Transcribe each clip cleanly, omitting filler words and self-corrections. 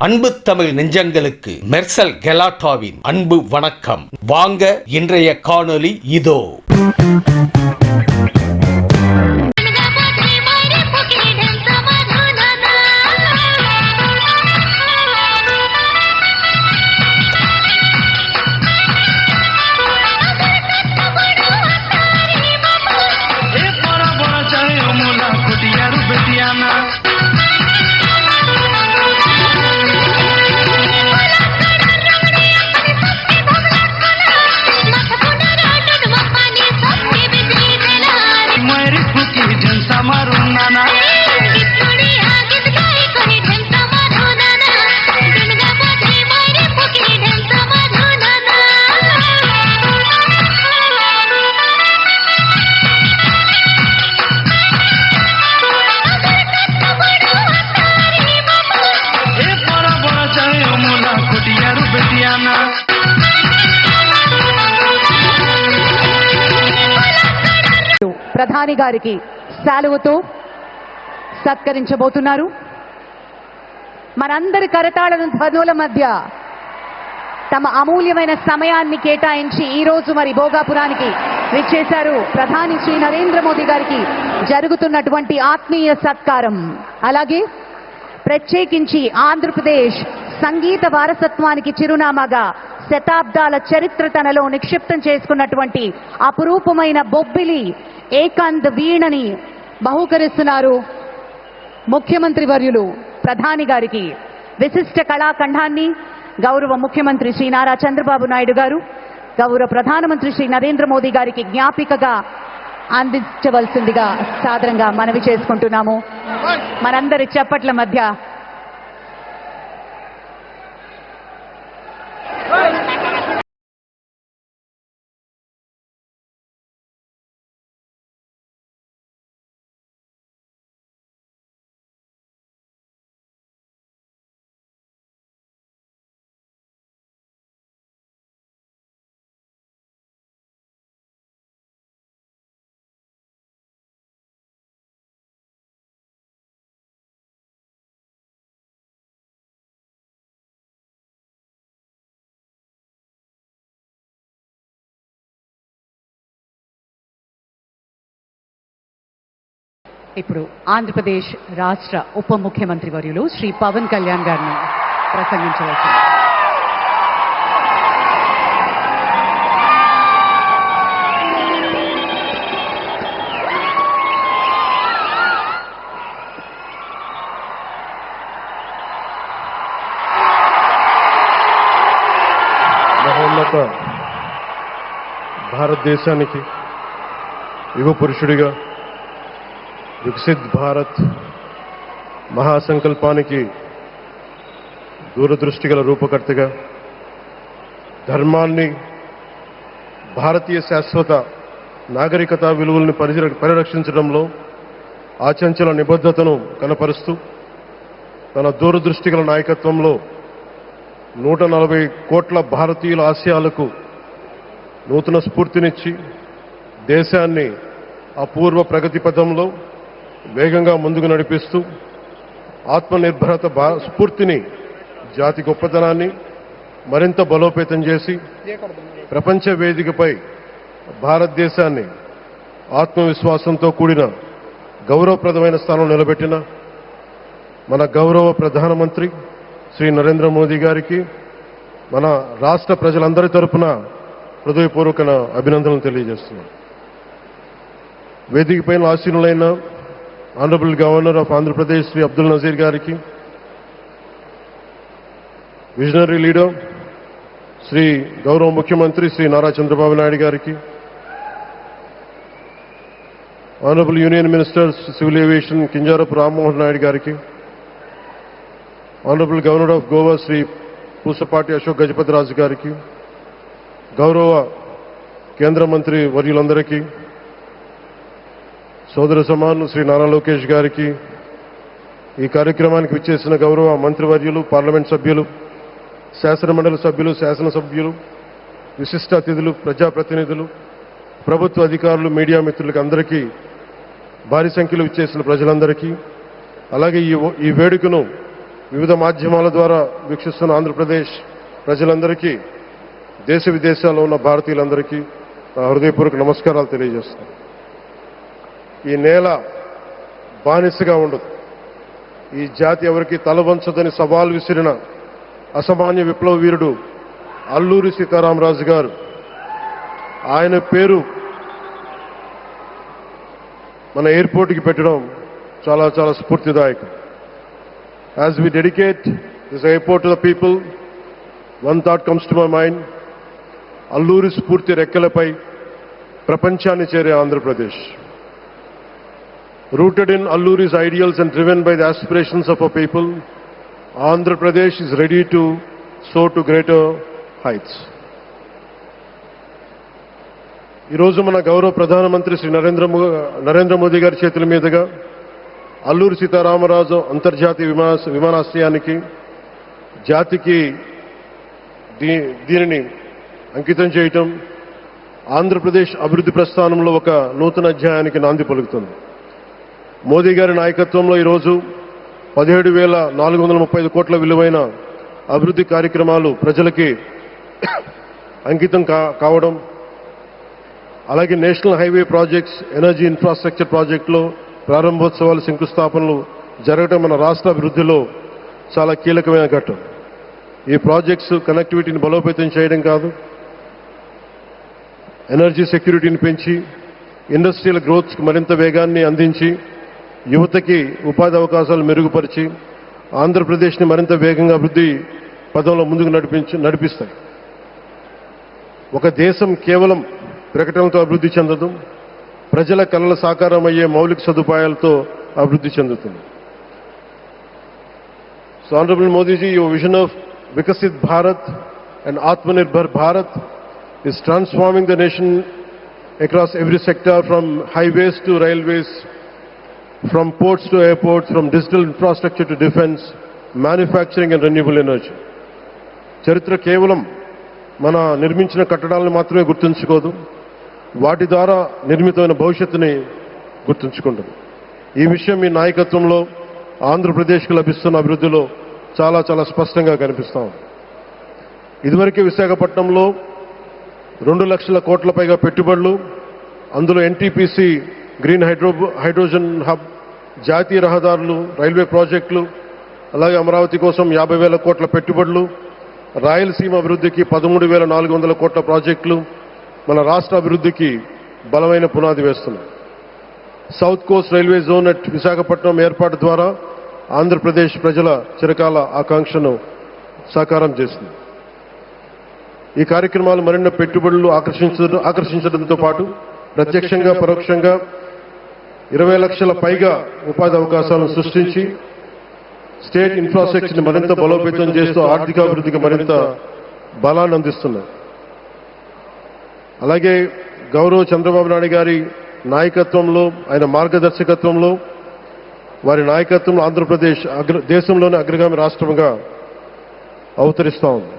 அன்பு தமிழ் நெஞ்சங்களுக்கு மெர்சல் கெலாட்டாவின் அன்பு வணக்கம். வாங்க இன்றைய காணொளி இதோ. ప్రధాని గారికి శాలువతో సత్కరించబోతున్నారు. మనందరి కరతాళన ధ్వనుల మధ్య తమ అమూల్యమైన సమయాన్ని కేటాయించి ఈ రోజు మరి భోగాపురానికి విచ్చేశారు ప్రధాని శ్రీ నరేంద్ర మోదీ గారికి జరుగుతున్నటువంటి ఆత్మీయ సత్కారం. అలాగే ప్రత్యేకించి ఆంధ్రప్రదేశ్ సంగీత వారసత్వానికి చిరునామాగా శతాబ్దాల చరిత్ర తనలో నిక్షిప్తం చేసుకున్నటువంటి అపురూపమైన బొబ్బిలి ఏకాంత్ వీణని బహూకరిస్తున్నారు ముఖ్యమంత్రి వర్యులు ప్రధాని గారికి. విశిష్ట కళాఖండాన్ని గౌరవ ముఖ్యమంత్రి శ్రీ నారా చంద్రబాబు నాయుడు గారు గౌరవ ప్రధానమంత్రి శ్రీ నరేంద్ర మోదీ గారికి జ్ఞాపికగా అందించవలసిందిగా సాదరంగా మనవి చేసుకుంటున్నాము. మనందరి చప్పట్ల మధ్య ఇప్పుడు ఆంధ్రప్రదేశ్ రాష్ట్ర ఉప ముఖ్యమంత్రి వర్యులు శ్రీ పవన్ కళ్యాణ్ గారిని ప్రసంగించవచ్చు. మహోన్నత భారతదేశానికి యువ పురుషుడిగా వికసిత్ భారత్ మహాసంకల్పానికి దూరదృష్టి గల రూపకర్తగా ధర్మాన్ని, భారతీయ శాశ్వత నాగరికత విలువలను పరిరక్షించడంలో ఆచంచల నిబద్ధతను కనపరుస్తూ తన దూరదృష్టి గల నాయకత్వంలో 140 కోట్ల భారతీయుల ఆశయాలకు నూతన స్ఫూర్తినిచ్చి దేశాన్ని అపూర్వ ప్రగతి పథంలో వేగంగా ముందుకు నడిపిస్తూ ఆత్మనిర్భరత స్ఫూర్తిని, జాతి గొప్పతనాన్ని మరింత బలోపేతం చేసి ప్రపంచ వేదికపై భారతదేశాన్ని ఆత్మవిశ్వాసంతో కూడిన గౌరవప్రదమైన స్థానంలో నిలబెట్టిన మన గౌరవ ప్రధానమంత్రి శ్రీ నరేంద్ర మోదీ గారికి మన రాష్ట్ర ప్రజలందరి తరపున హృదయపూర్వక అభినందనలు తెలియజేస్తున్నాం. వేదిక పైన ఆసీనులైన honourable governor of Andhra Pradesh Shri Abdul Nazeer గారికి, విజనరీ లీడర్ శ్రీ గౌరవ ముఖ్యమంత్రి శ్రీ నారా చంద్రబాబు నాయుడు గారికి, honourable union minister civil aviation Kinjarapu Rammohan Naidu గారికి, honourable governor of Goa Shri Pusapati Ashok Gajapati Raju గారికి, గౌరవ కేంద్ర మంత్రి వర్యులందరికీ, సోదర సమానులు శ్రీ నారా లోకేష్ గారికి, ఈ కార్యక్రమానికి విచ్చేసిన గౌరవ మంత్రివర్యులు, పార్లమెంట్ సభ్యులు, శాసనమండలి సభ్యులు, శాసనసభ్యులు, విశిష్ట అతిథులు, ప్రజాప్రతినిధులు, ప్రభుత్వ అధికారులు, మీడియా మిత్రులకు అందరికీ, భారీ సంఖ్యలో విచ్చేసిన ప్రజలందరికీ, అలాగే ఈ వేడుకను వివిధ మాధ్యమాల ద్వారా వీక్షిస్తున్న ఆంధ్రప్రదేశ్ ప్రజలందరికీ, దేశ విదేశాల్లో ఉన్న భారతీయులందరికీ నా హృదయపూర్వక నమస్కారాలు తెలియజేస్తున్నాను. ఈ నేల బానిసగా ఉండదు. ఈ జాతి ఎవరికి తలవంచదని సవాల్ విసిరిన అసామాన్య విప్లవ వీరుడు అల్లూరి సీతారామరాజు గారు. ఆయన పేరు మన ఎయిర్పోర్ట్కి పెట్టడం చాలా చాలా స్ఫూర్తిదాయకం. As we dedicate this airport to the people, one thought comes to my mind. Alluri స్ఫూర్తి రెక్కలపై ప్రపంచాన్ని చేరే Andhra Pradesh. Rooted in Alluri's ideals and driven by the aspirations of our people, Andhra Pradesh is ready to soar to greater heights. ఈరోజు మన గౌరవ ప్రధానమంత్రి శ్రీ నరేంద్ర మోదీ గారి చేతుల మీదుగా అల్లూరి సీతారామరాజు అంతర్జాతీయ విమానాశ్రయానికి జాతికి దీనిని అంకితం చేయటం ఆంధ్రప్రదేశ్ అభివృద్ధి ప్రస్థానంలో ఒక నూతన అధ్యాయానికి నాంది పలుకుతుంది. మోదీ గారి నాయకత్వంలో ఈరోజు 17,435 కోట్ల విలువైన అభివృద్ధి కార్యక్రమాలు ప్రజలకి అంకితం కావడం, అలాగే national highway projects, energy infrastructure ప్రాజెక్టులో ప్రారంభోత్సవాలు, శంకుస్థాపనలు జరగడం మన రాష్ట్ర అభివృద్ధిలో చాలా కీలకమైన ఘట్టం. ఈ ప్రాజెక్ట్స్ కనెక్టివిటీని బలోపేతం చేయడం కాదు, ఎనర్జీ సెక్యూరిటీని పెంచి ఇండస్ట్రియల్ గ్రోత్కి మరింత వేగాన్ని అందించి యువతకి ఉపాధి అవకాశాలు మెరుగుపరిచి ఆంధ్రప్రదేశ్ని మరింత వేగంగా అభివృద్ధి పదంలో ముందుకు నడిపిస్తాయి. ఒక దేశం కేవలం ప్రకటనలతో అభివృద్ధి చెందదు, ప్రజల కలల సాకారం అయ్యే మౌలిక సదుపాయాలతో అభివృద్ధి చెందుతుంది. So Honorable Modi ji, your vision of Vikasit Bharat and Atmanirbhar Bharat is transforming the nation across every sector, from highways to railways, from ports to airports, from digital infrastructure to defense, manufacturing and renewable energy. చరిత్ర కేవలం మన నిర్మించిన కట్టడాలను మాత్రమే గుర్తుంచుకోదు, వాటి ద్వారా నిర్మితమైన భవిష్యత్తుని గుర్తుంచుకుంటుంది. ఈ విషయం మీ నాయకత్వంలో ఆంధ్రప్రదేశ్కు లభిస్తున్న అభివృద్ధిలో చాలా చాలా స్పష్టంగా కనిపిస్తాం. ఇదివరకే విశాఖపట్నంలో 2 లక్షల కోట్ల పైగా పెట్టుబడులు, అందులో ఎన్టీపీసీ గ్రీన్ హైడ్రోజన్ హబ్, జాతీయ రహదారులు, రైల్వే ప్రాజెక్టులు, అలాగే అమరావతి కోసం 50,000 కోట్ల పెట్టుబడులు, రాయలసీమ అభివృద్ధికి 13,400 కోట్ల ప్రాజెక్టులు మన రాష్ట్ర అభివృద్ధికి బలమైన పునాది వేస్తున్నాయి. South Coast railway zone at Visakhapatnam ఏర్పాటు ద్వారా ఆంధ్రప్రదేశ్ ప్రజల చిరకాల ఆకాంక్షను సాకారం చేసింది. ఈ కార్యక్రమాలు మరిన్ని పెట్టుబడులు ఆకర్షించడంతో పాటు ప్రత్యక్షంగా పరోక్షంగా 20 లక్షల పైగా ఉపాధి అవకాశాలను సృష్టించి స్టేట్ ఇన్ఫ్రాస్ట్రక్చర్ని మరింత బలోపేతం చేస్తూ ఆర్థికాభివృద్ధికి మరింత బలాన్ని అందిస్తున్నాయి. అలాగే గౌరవ చంద్రబాబు నాయుడు గారి నాయకత్వంలో, ఆయన మార్గదర్శకత్వంలో, వారి నాయకత్వంలో ఆంధ్రప్రదేశ్ దేశంలోని అగ్రగామి రాష్ట్రంగా అవతరిస్తూ ఉంది.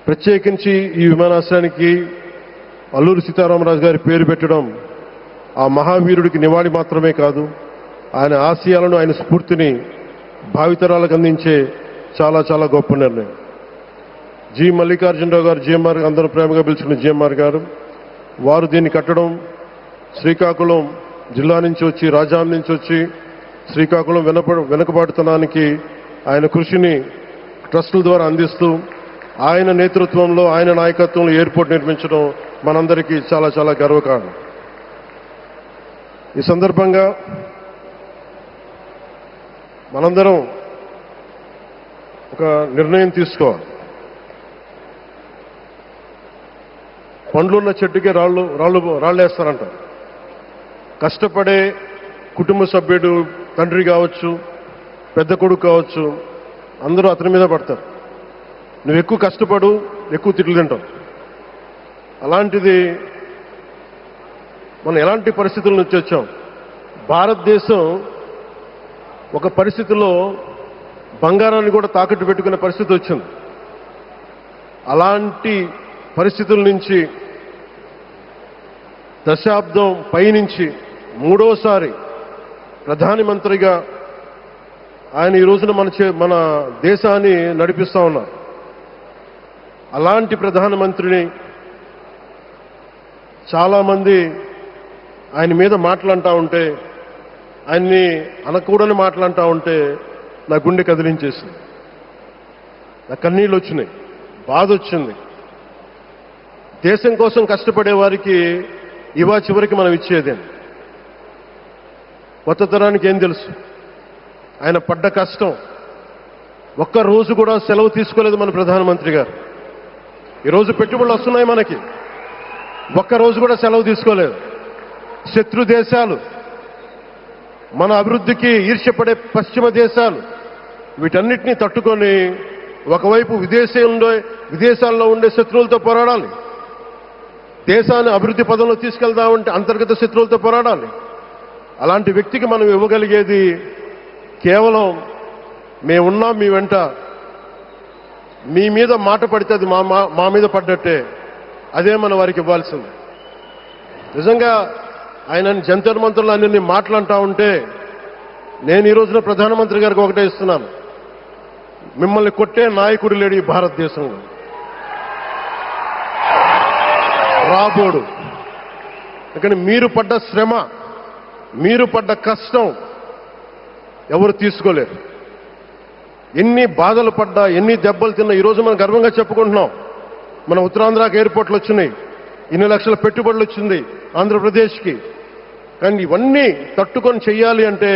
ప్రత్యేకించి ఈ విమానాశ్రయానికి అల్లూరి సీతారామరాజు గారి పేరు పెట్టడం ఆ మహావీరుడికి నివాళి మాత్రమే కాదు, ఆయన ఆశయాలను, ఆయన స్ఫూర్తిని భావితరాలకు అందించే చాలా చాలా గొప్ప నిర్ణయం. జి మల్లికార్జునరావు గారు, జిఎంఆర్ అందరూ ప్రేమగా పిలుచుకున్న జిఎంఆర్ గారు, వారు దీన్ని కట్టడం శ్రీకాకుళం జిల్లా నుంచి వచ్చి, రాజాం నుంచి వచ్చి శ్రీకాకుళం వెనుకబాటుతనానికి ఆయన కృషిని ట్రస్టుల ద్వారా అందిస్తూ ఆయన నేతృత్వంలో, ఆయన నాయకత్వంలో ఎయిర్పోర్ట్ నిర్మించడం మనందరికీ చాలా చాలా గర్వకారణం. ఈ సందర్భంగా మనందరం ఒక నిర్ణయం తీసుకోవాలి. పండ్లున్న చెట్టుకే రాళ్ళేస్తారంట. కష్టపడే కుటుంబ సభ్యుడు, తండ్రి కావచ్చు, పెద్ద కొడుకు కావచ్చు, అందరూ అతని మీద పడతారు. నువ్వు ఎక్కువ కష్టపడు, ఎక్కువ తిట్లు తింటావు. అలాంటిది మనం ఎలాంటి పరిస్థితుల నుంచి వచ్చాం? భారతదేశం ఒక పరిస్థితిలో బంగారాన్ని కూడా తాకట్టు పెట్టుకునే పరిస్థితి వచ్చింది. అలాంటి పరిస్థితుల నుంచి దశాబ్దం పైనుంచి 3వ సారి ప్రధానమంత్రిగా ఆయన ఈ రోజున మన దేశాన్ని నడిపిస్తూ ఉన్నారు. అలాంటి ప్రధానమంత్రిని చాలామంది ఆయన మీద మాట్లాడుతూ ఉంటే, ఆయన్ని అనకూడని మాట్లాడుతూ ఉంటే నా గుండె కదిలించేసింది, నా కన్నీళ్ళు వచ్చినాయి, బాధ వచ్చింది. దేశం కోసం కష్టపడే వారికి ఇవా చివరికి మనం ఇచ్చేదేం. కొత్త తరానికి ఏం తెలుసు? ఆయన పడ్డ కష్టం. ఒక్క రోజు కూడా సెలవు తీసుకోలేదు మన ప్రధానమంత్రి గారు. ఈరోజు పెట్టుబడులు వస్తున్నాయి మనకి, ఒక్కరోజు కూడా సెలవు తీసుకోలేదు. శత్రు దేశాలు, మన అభివృద్ధికి ఈర్ష్యపడే పశ్చిమ దేశాలు, వీటన్నిటినీ తట్టుకొని ఒకవైపు విదేశాల్లో ఉండే శత్రువులతో పోరాడాలి, దేశాన్ని అభివృద్ధి పదంలో తీసుకెళ్దామంటే అంతర్గత శత్రువులతో పోరాడాలి. అలాంటి వ్యక్తికి మనం ఇవ్వగలిగేది కేవలం మేమున్నాం మీ వెంట, మీ మీద మాట పడితే అది మా మీద పడ్డట్టే, అదే మనం వారికి ఇవ్వాల్సింది. నిజంగా ఆయన జంతర్ మంత్రులు అన్ని మాట్లాడుతూ ఉంటే నేను ఈ రోజున ప్రధానమంత్రి గారికి ఒకటే ఇస్తున్నాను, మిమ్మల్ని కొట్టే నాయకుడు లేడు ఈ భారతదేశంలో, రాబోడు. కానీ మీరు పడ్డ శ్రమ, మీరు పడ్డ కష్టం ఎవరు తీసుకోలేరు. ఎన్ని బాధలు పడ్డా, ఎన్ని దెబ్బలు తిన్నా ఈరోజు మనం గర్వంగా చెప్పుకుంటున్నాం. మన ఉత్తరాంధ్రకి ఎయిర్పోర్ట్లు వచ్చినాయి, ఇన్ని లక్షల పెట్టుబడులు వచ్చింది ఆంధ్రప్రదేశ్కి. కానీ ఇవన్నీ తట్టుకొని చెయ్యాలి అంటే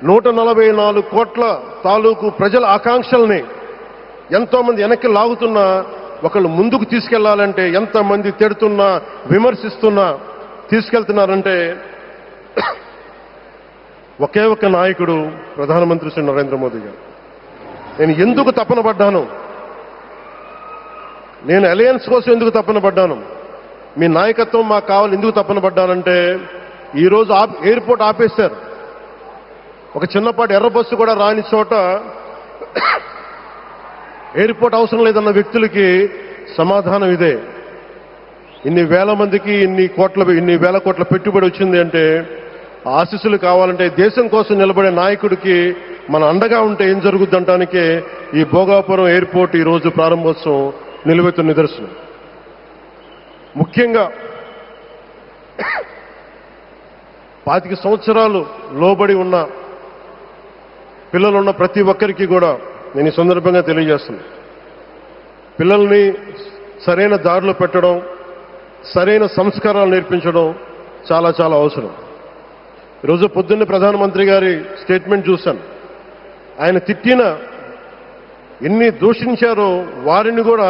144 కోట్ల తాలూకు ప్రజల ఆకాంక్షల్ని ఎంతోమంది వెనక్కి లాగుతున్నా, ఒకళ్ళు ముందుకు తీసుకెళ్లాలంటే ఎంతమంది తిడుతున్నా, విమర్శిస్తున్నా తీసుకెళ్తున్నారంటే ఒకే ఒక్క నాయకుడు ప్రధానమంత్రి శ్రీ నరేంద్ర మోదీ గారు. నేను ఎందుకు తపన పడ్డాను, నేను అలయన్స్ కోసం ఎందుకు తపన పడ్డాను, మీ నాయకత్వం మాకు కావాలి ఎందుకు తపన పడ్డానంటే, ఈరోజు ఎయిర్పోర్ట్ ఆపేశారు. ఒక చిన్నపాటి ఎర్ర బస్సు కూడా రాని చోట ఎయిర్పోర్ట్ అవసరం లేదన్న వ్యక్తులకి సమాధానం ఇదే. ఇన్ని వేల మందికి ఇన్ని వేల కోట్ల పెట్టుబడి వచ్చింది అంటే ఆశీస్సులు కావాలంటే దేశం కోసం నిలబడే నాయకుడికి మన అండగా ఉంటే ఏం జరుగుద్దంటానికే ఈ భోగాపురం ఎయిర్పోర్ట్ ఈరోజు ప్రారంభోత్సవం నిలువెత్తు నిదర్శనం. ముఖ్యంగా 25 సంవత్సరాలు లోబడి ఉన్న పిల్లలున్న ప్రతి ఒక్కరికి కూడా నేను ఈ సందర్భంగా తెలియజేస్తున్నాను, పిల్లల్ని సరైన దారిలో పెట్టడం, సరైన సంస్కారాలు నేర్పించడం చాలా చాలా అవసరం. ఈరోజు పొద్దున్నే ప్రధానమంత్రి గారి స్టేట్మెంట్ చూశాను. ఆయన తిట్టిన, ఎన్ని దూషించారో వారిని కూడా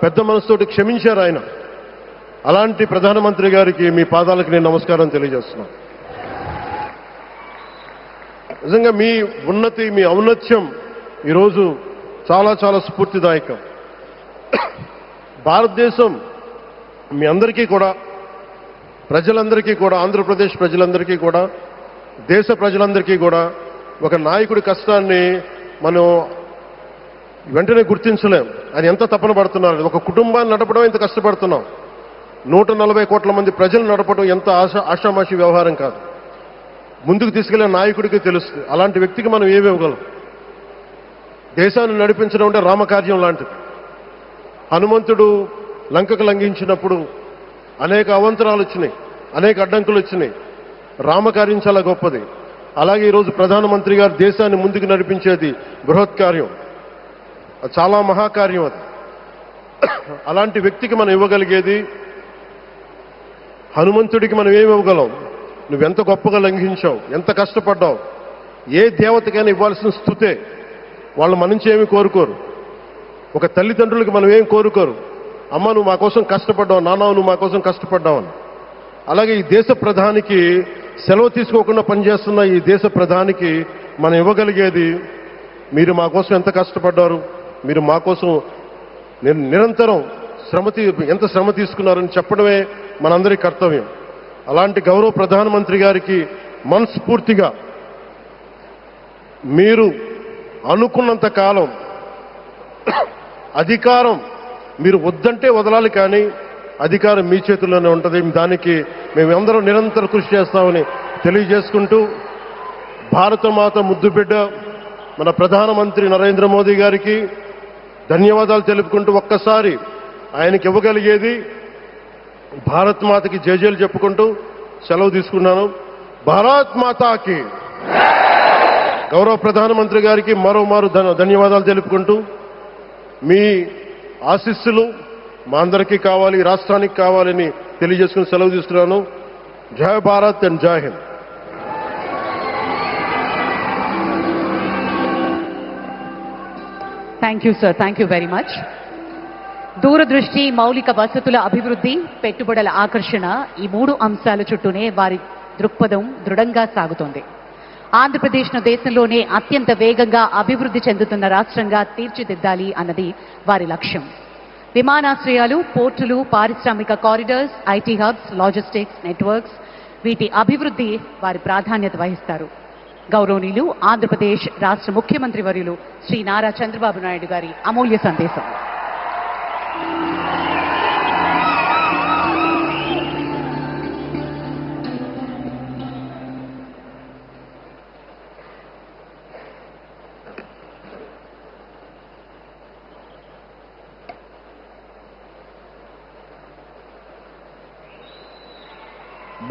పెద్ద మనసుతోటి క్షమించారు ఆయన. అలాంటి ప్రధానమంత్రి గారికి మీ పాదాలకు నేను నమస్కారం తెలియజేస్తున్నాను. నిజంగా మీ ఉన్నతి, మీ ఔన్నత్యం ఈరోజు చాలా చాలా స్ఫూర్తిదాయకం. భారతదేశం మీ అందరికీ కూడా, ప్రజలందరికీ కూడా, ఆంధ్రప్రదేశ్ ప్రజలందరికీ కూడా, దేశ ప్రజలందరికీ కూడా ఒక నాయకుడి కష్టాన్ని మనం వెంటనే గుర్తించలేం. ఆయన ఎంత తపన పడుతున్నారు. ఒక కుటుంబాన్ని నడపడం ఎంత కష్టపడుతున్నాం, 140 కోట్ల మంది ప్రజలు నడపడం ఎంత ఆషామాషి వ్యవహారం కాదు. ముందుకు తీసుకెళ్లే నాయకుడికి తెలుస్తుంది. అలాంటి వ్యక్తికి మనం ఏమి ఇవ్వగలం? దేశాన్ని నడిపించడం అంటే రామకార్యం లాంటిది. హనుమంతుడు లంకకు లంఘించినప్పుడు అనేక అవంతరాలు వచ్చినాయి, అనేక అడ్డంకులు వచ్చినాయి. రామకార్యం చాలా గొప్పది. అలాగే ఈరోజు ప్రధానమంత్రి గారు దేశాన్ని ముందుకు నడిపించేది బృహత్ కార్యం, చాలా మహాకార్యం అది. అలాంటి వ్యక్తికి మనం ఇవ్వగలిగేది, హనుమంతుడికి మనం ఏమి ఇవ్వగలం? నువ్వెంత గొప్పగా లంఘించావు, ఎంత కష్టపడ్డావు. ఏ దేవతకైనా ఇవ్వాల్సిన స్తుతే. వాళ్ళు మన నుంచి ఏమి కోరుకోరు. ఒక తల్లిదండ్రులకి మనం ఏం కోరుకోరు, అమ్మ నువ్వు మా కోసం కష్టపడ్డావు, నాన్న నువ్వు మా కోసం కష్టపడ్డావు అని. అలాగే ఈ దేశ ప్రధానికి, సెలవు తీసుకోకుండా పనిచేస్తున్న ఈ దేశ ప్రధానికి మనం ఇవ్వగలిగేది, మీరు మా కోసం ఎంత కష్టపడ్డారు, మీరు మా కోసం నిరంతరం ఎంత శ్రమ తీసుకున్నారని చెప్పడమే మనందరి కర్తవ్యం. అలాంటి గౌరవ ప్రధానమంత్రి గారికి మనస్ఫూర్తిగా మీరు అనుకున్నంత కాలం అధికారం మీరు వద్దంటే వదలాలి, కానీ అధికారం మీ చేతుల్లోనే ఉంటుంది. దానికి మేమందరం నిరంతరం కృషి చేస్తామని తెలియజేసుకుంటూ, భారతమాత ముద్దుబిడ్డ మన ప్రధానమంత్రి నరేంద్ర మోదీ గారికి ధన్యవాదాలు తెలుపుకుంటూ ఒక్కసారి ఆయనకి ఇవ్వగలిగేది భారత్ మాతకి జేజేలు చెప్పుకుంటూ సెలవు తీసుకున్నాను. భారత్ మాతాకి. గౌరవ ప్రధానమంత్రి గారికి మరోమారు ధన్యవాదాలు తెలుపుకుంటూ మీ ఆశీస్సులు మా అందరికీ కావాలి, రాష్ట్రానికి కావాలని తెలియజేసుకుని సెలవు తీసుకున్నాను. జై భారత్ అండ్ జై Hind. Thank you sir, thank you very much. దూరదృష్టి, మౌలిక వసతుల అభివృద్ధి, పెట్టుబడుల ఆకర్షణ, ఈ 3 అంశాల చుట్టూనే వారి దృక్పథం దృఢంగా సాగుతోంది. ఆంధ్రప్రదేశ్ను దేశంలోనే అత్యంత వేగంగా అభివృద్ధి చెందుతున్న రాష్ట్రంగా తీర్చిదిద్దాలి అన్నది వారి లక్ష్యం. విమానాశ్రయాలు, పోర్టులు, పారిశ్రామిక corridors, IT hubs, logistics networks, వీటి అభివృద్ధి వారి ప్రాధాన్యత వహిస్తారు. గౌరవనీయులు ఆంధ్రప్రదేశ్ రాష్ట్ర ముఖ్యమంత్రి వర్యులు శ్రీ నారా చంద్రబాబు నాయుడు గారి అమూల్య సందేశం.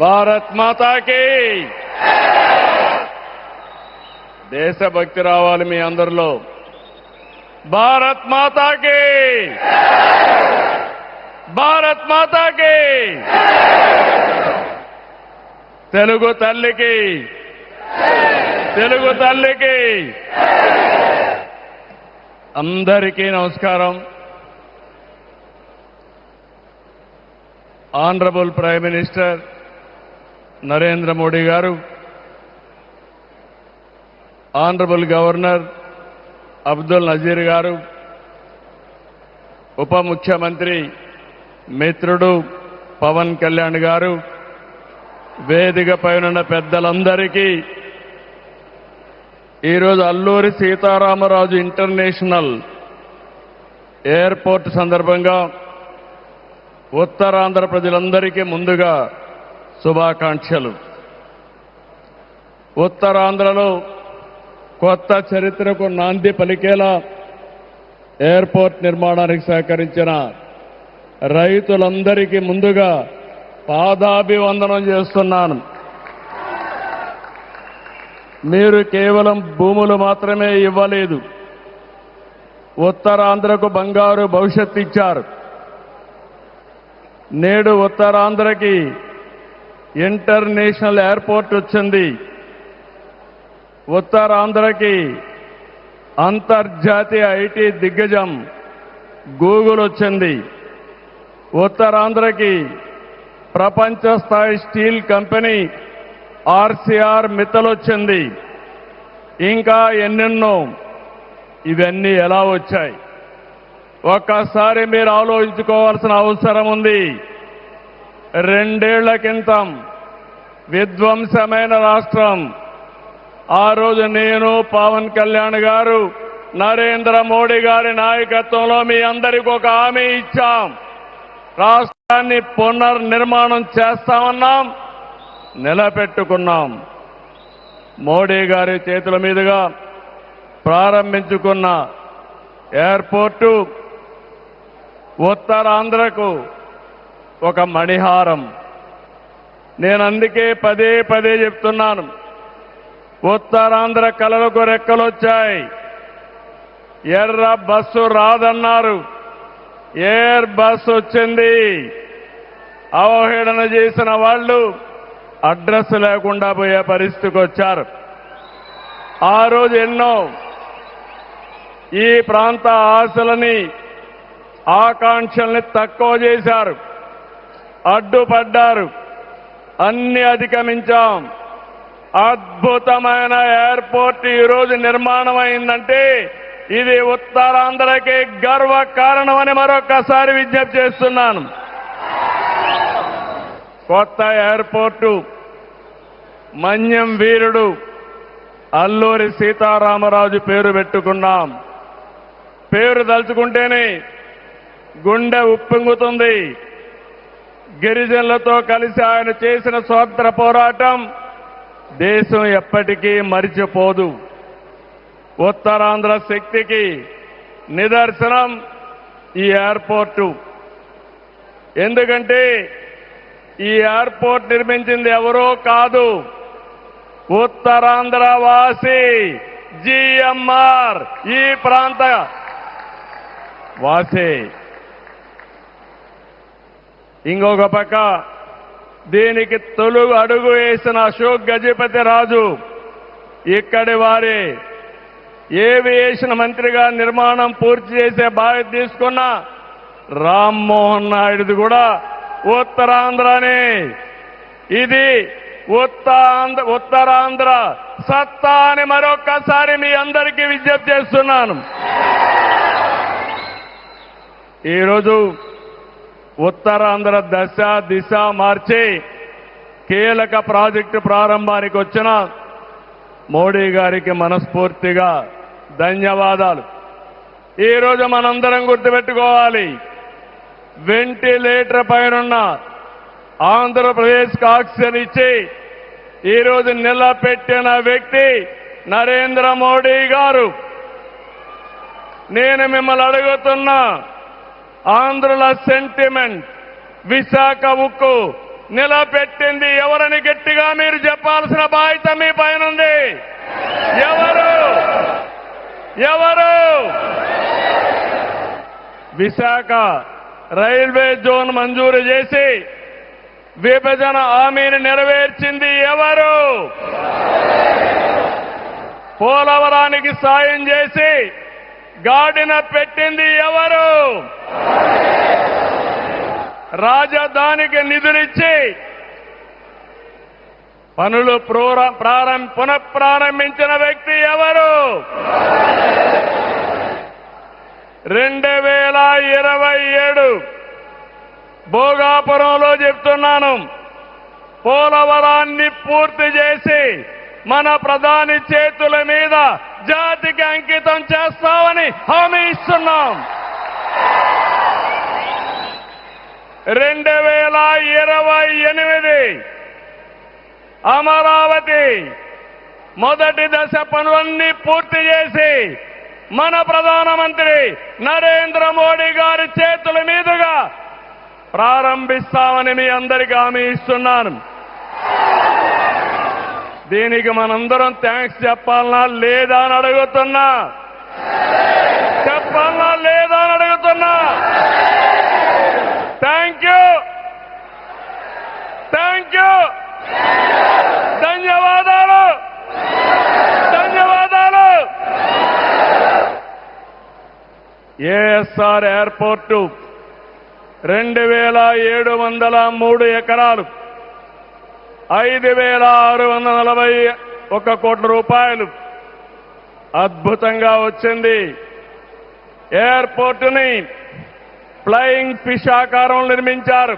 భారత్ మాతాకి. దేశభక్తి రావాలి మీ అందరిలో. భారత్ మాతాకి. భారత్ మాతాకి. తెలుగు తల్లికి. తెలుగు తల్లికి. అందరికీ నమస్కారం. Honourable prime minister Narendra Modi గారు, ఆనరబుల్ గవర్నర్ అబ్దుల్ నజీర్ గారు, ఉప ముఖ్యమంత్రి మిత్రుడు పవన్ కళ్యాణ్ గారు, వేదికపై ఉన్న పెద్దలందరికీ ఈరోజు అల్లూరి సీతారామరాజు ఇంటర్నేషనల్ ఎయిర్పోర్ట్ సందర్భంగా ఉత్తరాంధ్ర ప్రజలందరికీ ముందుగా శుభాకాంక్షలు. ఉత్తరాంధ్రలో కొత్త చరిత్రకు నాంది పలికేలా ఎయిర్పోర్ట్ నిర్మాణానికి సహకరించిన రైతులందరికీ ముందుగా పాదాభివందనం చేస్తున్నాను. మీరు కేవలం భూములు మాత్రమే ఇవ్వలేదు, ఉత్తరాంధ్రకు బంగారు భవిష్యత్తు ఇచ్చారు. నేడు ఉత్తరాంధ్రకి ఇంటర్నేషనల్ ఎయిర్పోర్ట్ వచ్చింది. ఉత్తరాంధ్రకి అంతర్జాతీయ ఐటీ దిగ్గజం గూగుల్ వచ్చింది. ఉత్తరాంధ్రకి ప్రపంచ స్థాయి స్టీల్ కంపెనీ ఆర్సీఆర్ మిత్తల్ వచ్చింది. ఇంకా ఎన్నెన్నో. ఇవన్నీ ఎలా వచ్చాయి? ఒక్కసారి మీరు ఆలోచించుకోవాల్సిన అవసరం ఉంది. 2 ఏళ్ల క్రితం విధ్వంసమైన రాష్ట్రం. ఆ రోజు నేను, పవన్ కళ్యాణ్ గారు, నరేంద్ర మోడీ గారి నాయకత్వంలో మీ అందరికీ ఒక హామీ ఇచ్చాం. రాష్ట్రాన్ని పునర్నిర్మాణం చేస్తామన్నాం, నిలబెట్టుకున్నాం. మోడీ గారి చేతుల మీదుగా ప్రారంభించుకున్న ఎయిర్పోర్టు ఉత్తరాంధ్రకు ఒక మణిహారం. నేను అందుకే పదే పదే చెప్తున్నాను, ఉత్తరాంధ్ర కలలకు రెక్కలొచ్చాయి. ఎర్ర బస్సు రాదన్నారు, ఎయిర్ బస్సు వచ్చింది. అవహేళన చేసిన వాళ్ళు అడ్రస్ లేకుండా పోయే పరిస్థితికి వచ్చారు. ఆ రోజు ఎన్నో ఈ ప్రాంత ఆశలని, ఆకాంక్షల్ని తక్కువ చేశారు, అడ్డుపడ్డారు. అన్ని అధిగమించాం. అద్భుతమైన ఎయిర్పోర్ట్ ఈరోజు నిర్మాణం అయిందంటే ఇది ఉత్తరాంధ్రకి గర్వ కారణమని మరొకసారి విజ్ఞప్తి చేస్తున్నాను. కొత్త ఎయిర్పోర్టు మన్యం వీరుడు అల్లూరి సీతారామరాజు పేరు పెట్టుకున్నాం. పేరు తలుచుకుంటేనే గుండె ఉప్పొంగుతుంది. గిరిజనులతో కలిసి ఆయన చేసిన స్వాతంత్ర పోరాటం దేశం ఎప్పటికీ మరిచిపోదు. ఉత్తరాంధ్ర శక్తికి నిదర్శనం ఈ ఎయిర్పోర్టు. ఎందుకంటే ఈ ఎయిర్పోర్ట్ నిర్మించింది ఎవరో కాదు, ఉత్తరాంధ్ర వాసి జిఎంఆర్, ఈ ప్రాంత వాసి. ఇంకొక పక్క దీనికి తొలి అడుగు వేసిన అశోక్ గజపతి రాజు ఇక్కడి వారి ఏవియేషన్ మంత్రిగా నిర్మాణం పూర్తి చేసే బాధ్యత తీసుకున్న రామ్మోహన్ నాయుడుది కూడా ఉత్తరాంధ్రనే. ఇది ఉత్తరాంధ్ర సత్తా అని మరొక్కసారి మీ అందరికీ విజ్ఞప్తి చేస్తున్నాను. ఈరోజు ఉత్తరాంధ్ర దశ దిశ మార్చి కీలక ప్రాజెక్టు ప్రారంభానికి వచ్చిన మోడీ గారికి మనస్ఫూర్తిగా ధన్యవాదాలు. ఈరోజు మనందరం గుర్తుపెట్టుకోవాలి, వెంటిలేటర్ పైనున్న ఆంధ్రప్రదేశ్కి ఆక్సిజన్ ఇచ్చి ఈరోజు నిలబెట్టిన వ్యక్తి నరేంద్ర మోడీ గారు. నేను మిమ్మల్ని అడుగుతున్నా, ఆంధ్రుల సెంటిమెంట్ విశాఖ ఉక్కు నిలబెట్టింది ఎవరని గట్టిగా మీరు చెప్పాల్సిన బాధ్యత మీ పైనుంది. ఎవరు? విశాఖ రైల్వే జోన్ మంజూరు చేసి విభజన హామీని నెరవేర్చింది ఎవరు? పోలవరానికి సాయం చేసి గాడిన పెట్టింది ఎవరు? రాజధానికి నిధులిచ్చి పనులు పునఃప్రారంభించిన వ్యక్తి ఎవరు? 2027 భోగాపురంలో చెప్తున్నాను, పోలవరాన్ని పూర్తి చేసి మన ప్రధాని చేతుల మీద జాతికి అంకితం చేస్తామని హామీ ఇస్తున్నాం. 2028 అమరావతి మొదటి దశ పనులన్నీ పూర్తి చేసి మన ప్రధానమంత్రి నరేంద్ర మోడీ గారి చేతుల మీదుగా ప్రారంభిస్తామని మీ అందరికీ హామీ ఇస్తున్నాను. దీనికి మనందరం థ్యాంక్స్ చెప్పాలనా లేదా అని అడుగుతున్నా. చెప్పాలనా లేదా అని అడుగుతున్నా. థ్యాంక్ యూ, ధన్యవాదాలు. ఏఎస్ఆర్ ఎయిర్పోర్టు 2703 ఎకరాలు, 5641 కోట్ల రూపాయలు అద్భుతంగా వచ్చింది. ఎయిర్పోర్టుని ఫ్లయింగ్ ఫిష్ ఆకారంలో నిర్మించారు.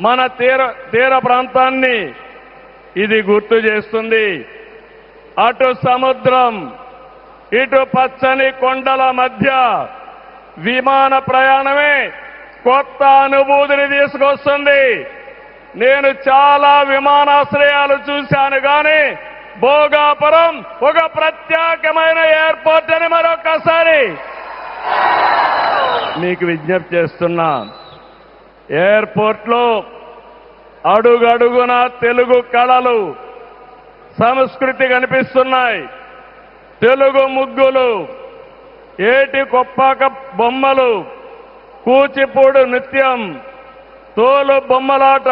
మన తీర ప్రాంతాన్ని ఇది గుర్తు చేస్తుంది. అటు సముద్రం, ఇటు పచ్చని కొండల మధ్య విమాన ప్రయాణమే కొత్త అనుభూతిని తీసుకొస్తుంది. నేను చాలా విమానాశ్రయాలు చూశాను, కానీ భోగాపురం ఒక ప్రత్యేకమైన ఎయిర్పోర్ట్ అని మరొకసారి మీకు విజ్ఞప్తి చేస్తున్నా. ఎయిర్పోర్ట్లో అడుగడుగున తెలుగు కళలు, సంస్కృతి కనిపిస్తున్నాయి. తెలుగు ముగ్గులు, ఏటి కొప్పాక బొమ్మలు, కూచిపూడి నృత్యం, తోలు బొమ్మలాట,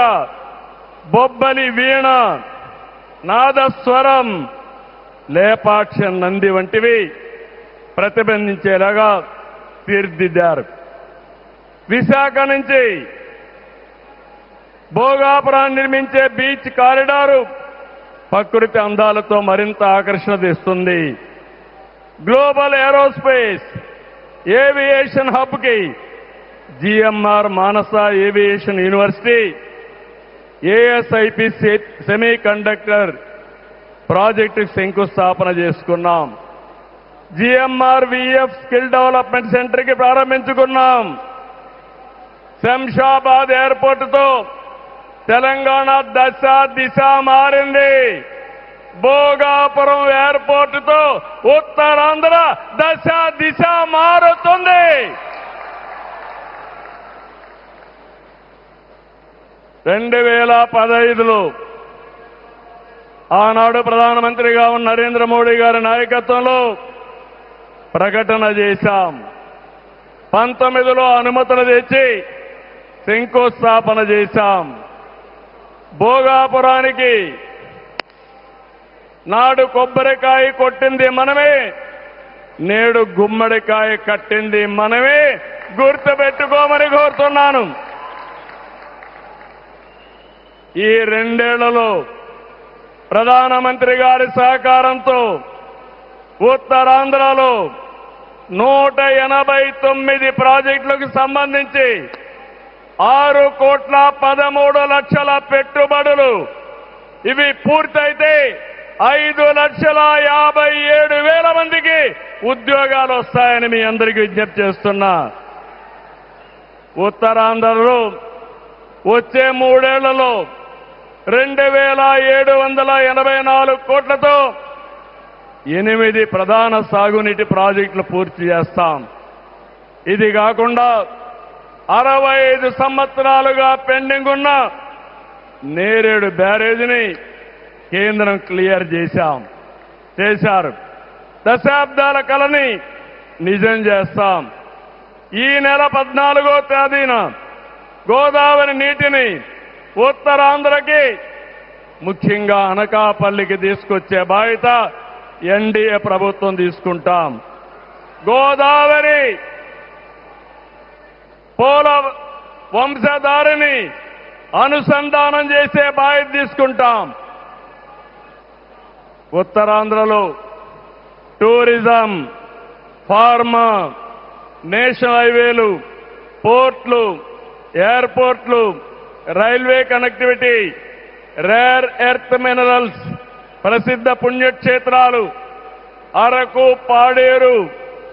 బొబ్బలి వీణ, నాదస్వరం, లేపాక్ష నంది వంటివి ప్రతిబింబించేలాగా తీర్చిదిద్దారు. విశాఖ నుంచి భోగాపురాన్ని నిర్మించే బీచ్ కారిడారు ప్రకృతి అందాలతో మరింత ఆకర్షణ తెస్తుంది. గ్లోబల్ ఏరోస్పేస్ ఏవియేషన్ హబ్ కి GMR Manasa aviation university, ASIP semiconductor ప్రాజెక్టుకు శంకుస్థాపన చేసుకున్నాం. GMR VF skill development centre కి ప్రారంభించుకున్నాం. శంషాబాద్ ఎయిర్పోర్టుతో తెలంగాణ దశ దిశ మారింది. భోగాపురం ఎయిర్పోర్టుతో ఉత్తరాంధ్ర దశ దిశ మారుతుంది. 2015లో ఆనాడు ప్రధానమంత్రిగా ఉన్న నరేంద్ర మోడీ గారి నాయకత్వంలో ప్రకటన చేశాం. 19లో అనుమతులు తెచ్చి శంకుస్థాపన చేశాం. భోగాపురానికి నాడు కొబ్బరికాయ కొట్టింది మనమే, నేడు గుమ్మడికాయ కట్టింది మనమే. గుర్తుపెట్టుకోమని కోరుతున్నాను. ఈ 2 ఏళ్లలో ప్రధానమంత్రి గారి సహకారంతో ఉత్తరాంధ్రలో 189 ప్రాజెక్టులకు సంబంధించి 6,13,00,000 పెట్టుబడులు. ఇవి పూర్తయితే 5,57,000 మందికి ఉద్యోగాలు వస్తాయని మీ అందరికీ విజ్ఞప్తి చేస్తున్నా. ఉత్తరాంధ్రలో వచ్చే 3 ఏళ్లలో 2,784 కోట్లతో 8 ప్రధాన సాగునీటి ప్రాజెక్టులు పూర్తి చేస్తాం. ఇది కాకుండా 65 సంవత్సరాలుగా పెండింగ్ ఉన్న నేరేడు బ్యారేజీని కేంద్రం క్లియర్ చేశారు. దశాబ్దాల కలని నిజం చేస్తాం. ఈ నెల 14వ తేదీన గోదావరి నీటిని ఉత్తరాంధ్రకి, ముఖ్యంగా అనకాపల్లికి తీసుకొచ్చే బాధ్యత ఎన్డీఏ ప్రభుత్వం తీసుకుంటాం. గోదావరి పోల వంశధారిని అనుసంధానం చేసే బాధ్యత తీసుకుంటాం. ఉత్తరాంధ్రలో టూరిజం, ఫార్మా, నేషనల్ హైవేలు, పోర్ట్లు, ఎయిర్పోర్ట్లు, railway connectivity, rare earth minerals, ప్రసిద్ధ పుణ్యక్షేత్రాలు, అరకు, పాడేరు,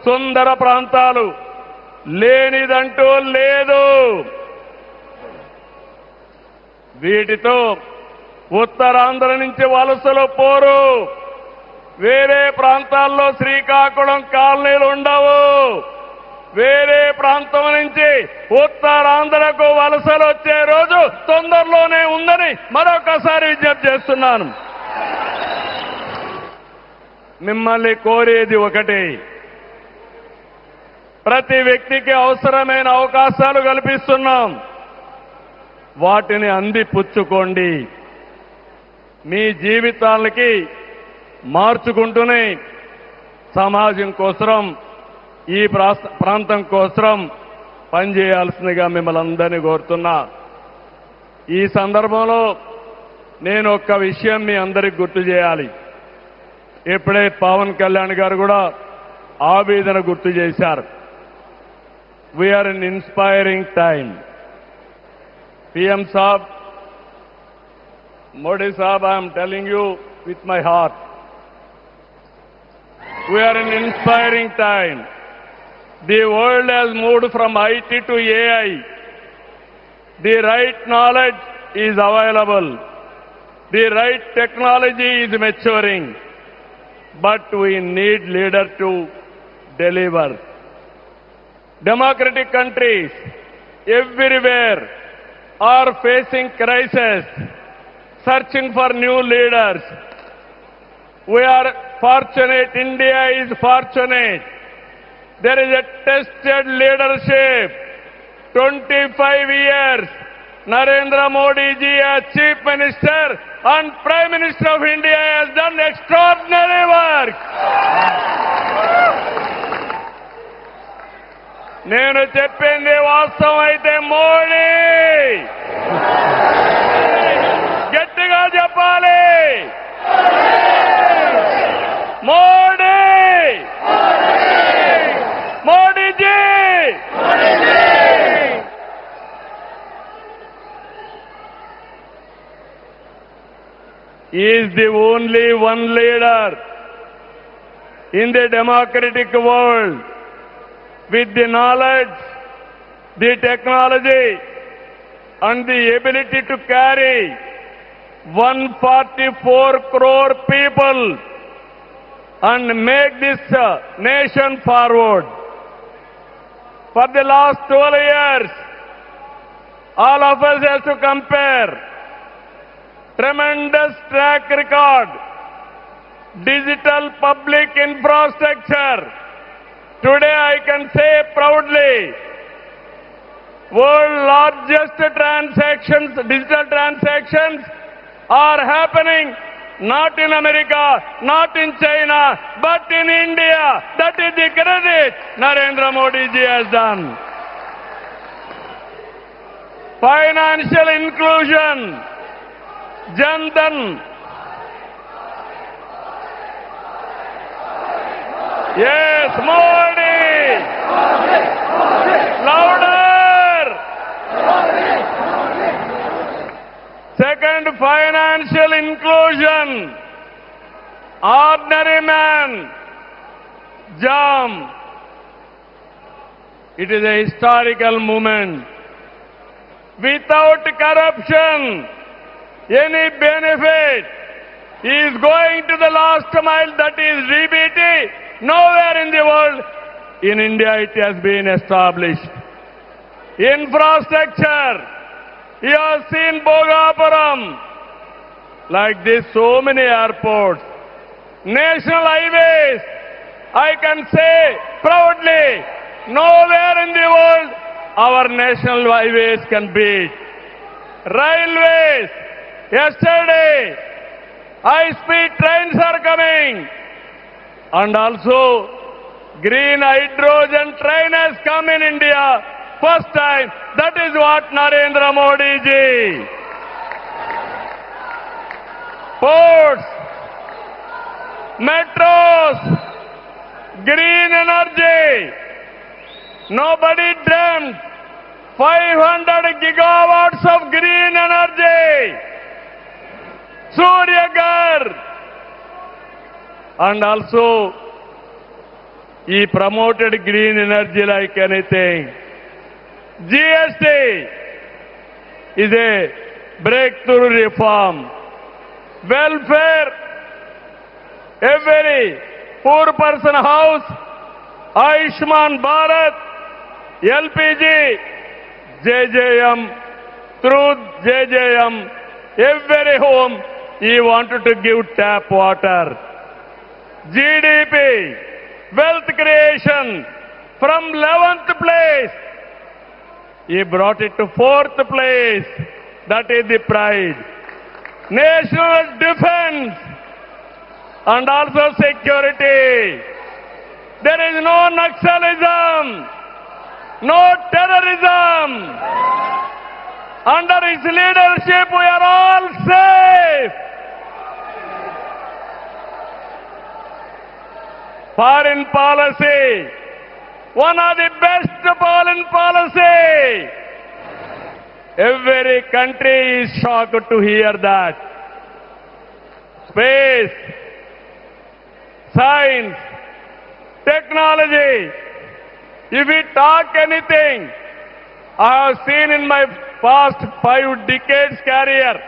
సుందర ప్రాంతాలు లేనిదంటూ లేదు. వీటితో ఉత్తరాంధ్ర నుంచి వలసలు పోరు. వేరే ప్రాంతాల్లో శ్రీకాకుళం కాలనీలు ఉండవు. వేరే ప్రాంతం నుంచి ఉత్తరాంధ్రకు వలసలు వచ్చే రోజు తొందరలోనే ఉందని మరొకసారి విజ్ఞప్తి చేస్తున్నాను. మిమ్మల్ని కోరేది ఒకటి, ప్రతి వ్యక్తికి అవసరమైన అవకాశాలు కల్పిస్తున్నాం. వాటిని అందిపుచ్చుకోండి. మీ జీవితాలకి మార్చుకుంటూనే సమాజం కోసం, ఈ ప్రాంతం కోసం పనిచేయాల్సిందిగా మిమ్మల్ని అందరినీ కోరుతున్నా. ఈ సందర్భంలో నేను ఒక్క విషయం మీ అందరికి గుర్తు చేయాలి. ఇప్పుడే పవన్ కళ్యాణ్ గారు కూడా ఆవేదన గుర్తు చేశారు. We are in inspiring time. PM Saab, Modi Saab, I am telling you with my heart. We are in inspiring time. The world has moved from IT to AI. The right knowledge is available. The right technology is maturing. But we need leaders to deliver. Democratic countries everywhere are facing crisis, searching for new leaders. We are fortunate, India is fortunate. There is a tested leadership. 25 years, Narendra Modi ji as Chief Minister and Prime Minister of India has done extraordinary work. నేను చెప్పింది వాస్తవం అయితే మోడీ గట్టిగా చెప్పాలి. Modi, Modiji. He is the only one leader in the democratic world with the knowledge, the technology and the ability to carry 144 crore people and make this nation forward. For the last 12 years, all of us have to compare tremendous track record, digital public infrastructure. Today I can say proudly, world largest transactions, digital transactions are happening not in America, not in China, but in India. That is the credit Narendra Modi ji has done. Financial inclusion, Jan Dhan. Yes, Modi. Louder. Second, financial inclusion. Ordinary man, JAM. It is a historical moment. Without corruption, any benefit is going to the last mile, that is DBT. Nowhere in the world, in India it has been established. Infrastructure. You have seen Bhogapuram. Like this, so many airports. National highways. I can say proudly, nowhere in the world our national highways can beat. Railways. Yesterday, high-speed trains are coming. And also, green hydrogen train has come in India. First time. That is what Narendra Modi ji. Ports, metros, green energy. Nobody dreamt 500 gigawatts of green energy. Surya Ghar. And also, he promoted green energy like anything. GST is a breakthrough reform. Welfare, every poor person house, Ayushman Bharat, LPG, JJM, through JJM, every home he wanted to give tap water. GDP, wealth creation, from 11th place, he brought it to 4th place. That is the pride. National defense and also security. There is no Naxalism, no terrorism. Under his leadership, we are all safe. Foreign policy, one of the best foreign policy. Every country is shocked to hear that. Space, science, technology. If we talk anything, I have seen in my past 5 decades career,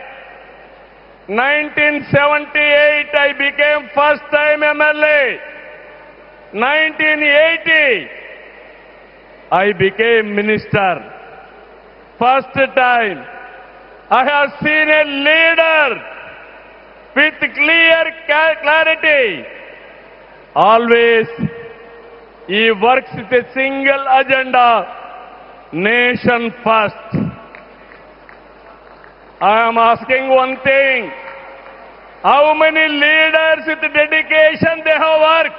1978 I became first time MLA. 1980 I became minister. First time I have seen a leader with clear clarity. Always he works with a single agenda, nation first. I am asking one thing, how many leaders with dedication they have worked?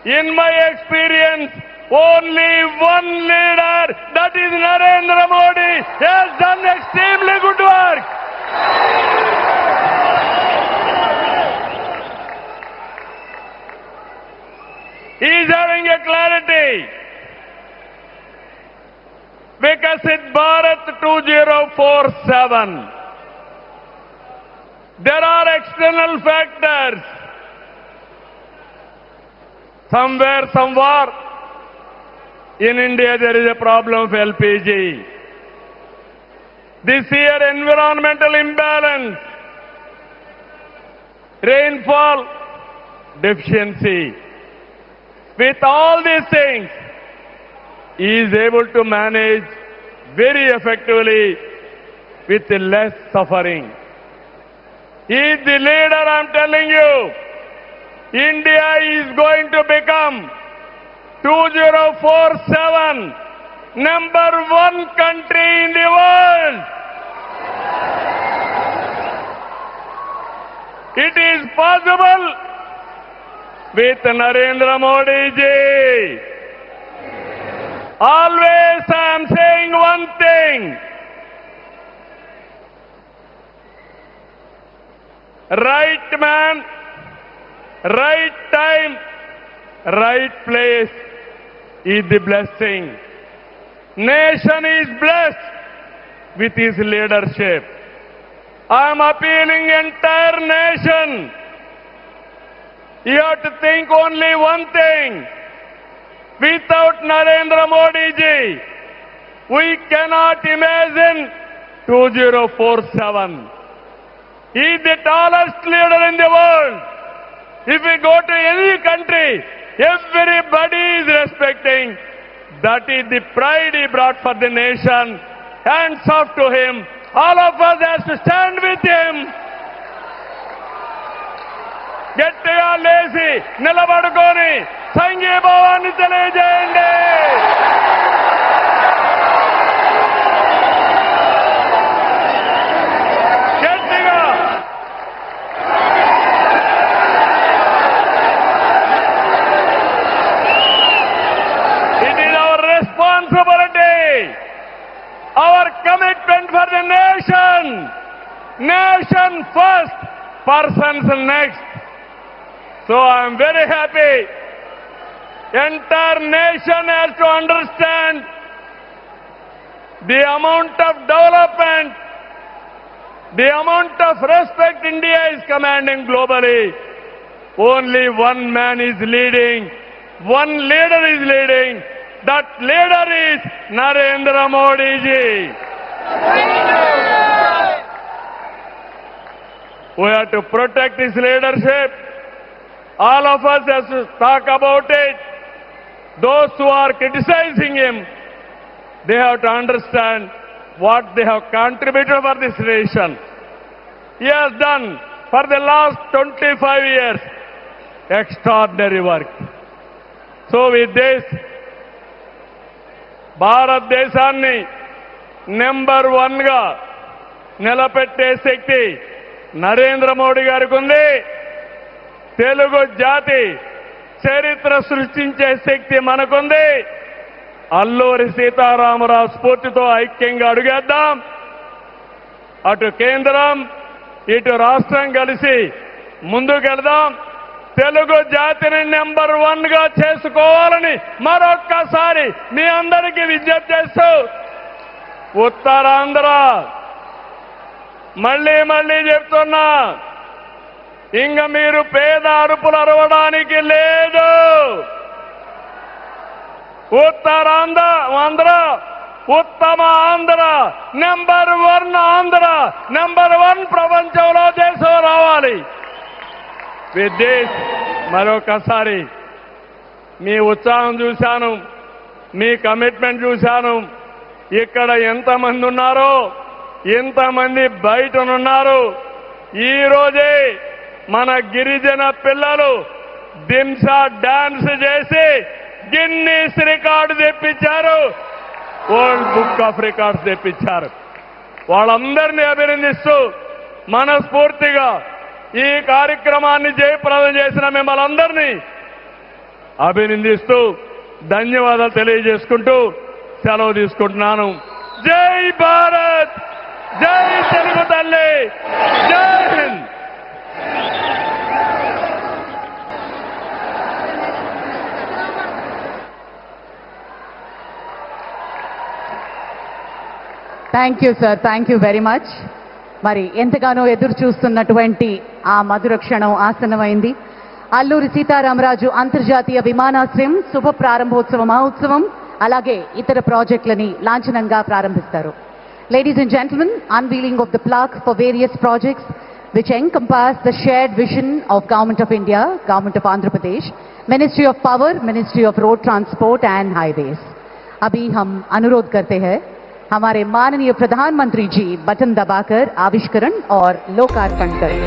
In my experience, only one leader, that is Narendra Modi, has done extremely good work. He is having a clarity. Vikasit Bharat 2047. There are external factors. Somewhere, in India there is a problem of LPG. This year, environmental imbalance. rainfall deficiency. With all these things, he is able to manage very effectively with less suffering. He is the leader, I'm telling you. India is going to become 2047 number one country in the world. It is possible with Narendra Modi ji. Always I am saying one thing. Right man, right time, right place is the blessing. Nation is blessed with his leadership. I am appealing entire nation. You have to think only one thing. Without Narendra Modi ji, we cannot imagine 2047. He is the tallest leader in the world. If we go to any country, everybody is respecting. That is the pride he brought for the nation. Hands off to him. All of us have to stand with him. గట్టిగా లేచి నిలబడుకొని సంఘీభావాన్ని తెలియజేయండి. గట్టిగా It is our responsibility, our commitment for the nation. Nation first, persons next. So I am very happy. Entire nation has to understand the amount of development, the amount of respect India is commanding globally. Only one man is leading, one leader is leading. That leader is Narendra Modi ji. We have to protect his leadership. All of us have to talk about it. Those who are criticizing him, they have to understand what they have contributed for this nation. He has done for the last 25 years extraordinary work. So with this, భారతదేశాన్ని number one గా నిలబెట్టే శక్తి నరేంద్ర మోడీ గారికి ఉంది. తెలుగు జాతి చరిత్ర సృష్టించే శక్తి మనకుంది. అల్లూరి సీతారామరాజు స్ఫూర్తితో ఐక్యంగా అడుగేద్దాం. అటు కేంద్రం ఇటు రాష్ట్రం కలిసి ముందుకెళ్దాం. తెలుగు జాతిని నెంబర్ వన్ గా చేసుకోవాలని మరొక్కసారి మీ అందరికీ విజ్ఞప్తి చేస్తూ, ఉత్తరాంధ్ర మళ్ళీ చెప్తున్నా, ఇంక మీరు పేద అరుపులు అరవడానికి లేదు. ఉత్తరాంధ్ర ఉత్తమ Andhra, number one Andhra, number one ప్రపంచంలో దేశం రావాలి. విదేశ్ మరొకసారి మీ ఉత్సాహం చూశాను, మీ కమిట్మెంట్ చూశాను. ఇక్కడ ఎంతమంది ఉన్నారో ఎంతమంది బయటనున్నారు. ఈ రోజే మన గిరిజన పిల్లలు దింసా డాన్స్ చేసి గిన్నీస్ రికార్డు తెప్పించారు, వరల్డ్ బుక్ ఆఫ్ రికార్డ్స్ తెప్పించారు. వాళ్ళందరినీ అభినందిస్తూ మనస్ఫూర్తిగా ఈ కార్యక్రమాన్ని జయప్రదం చేసిన మిమ్మల్ని అందరినీ అభినందిస్తూ ధన్యవాదాలు తెలియజేసుకుంటూ సెలవు తీసుకుంటున్నాను. జై భారత్, జై తెలుగు తల్లి, జై Hind. Thank you sir, thank you very much. మరి ఎంతగానో ఎదురు చూస్తున్నటువంటి ఆ మధుర క్షణం ఆసన్నమైంది. అల్లూరి సీతారామరాజు అంతర్జాతీయ విమానాశ్రయం శుభ ప్రారంభోత్సవ మహోత్సవం అలాగే ఇతర ప్రాజెక్టులని లాంఛనంగా ప్రారంభిస్తారు. Ladies and gentlemen, unveiling of the plaque for various projects which encompass the shared vision of Government of India, Government of Andhra Pradesh, Ministry of Power, Ministry of Road Transport and Highways. अभी हम अनुरोध करते हैं हमारे माननीय प्रधानमंत्री जी button दबाकर आविष्करण और लोकार्पण करें।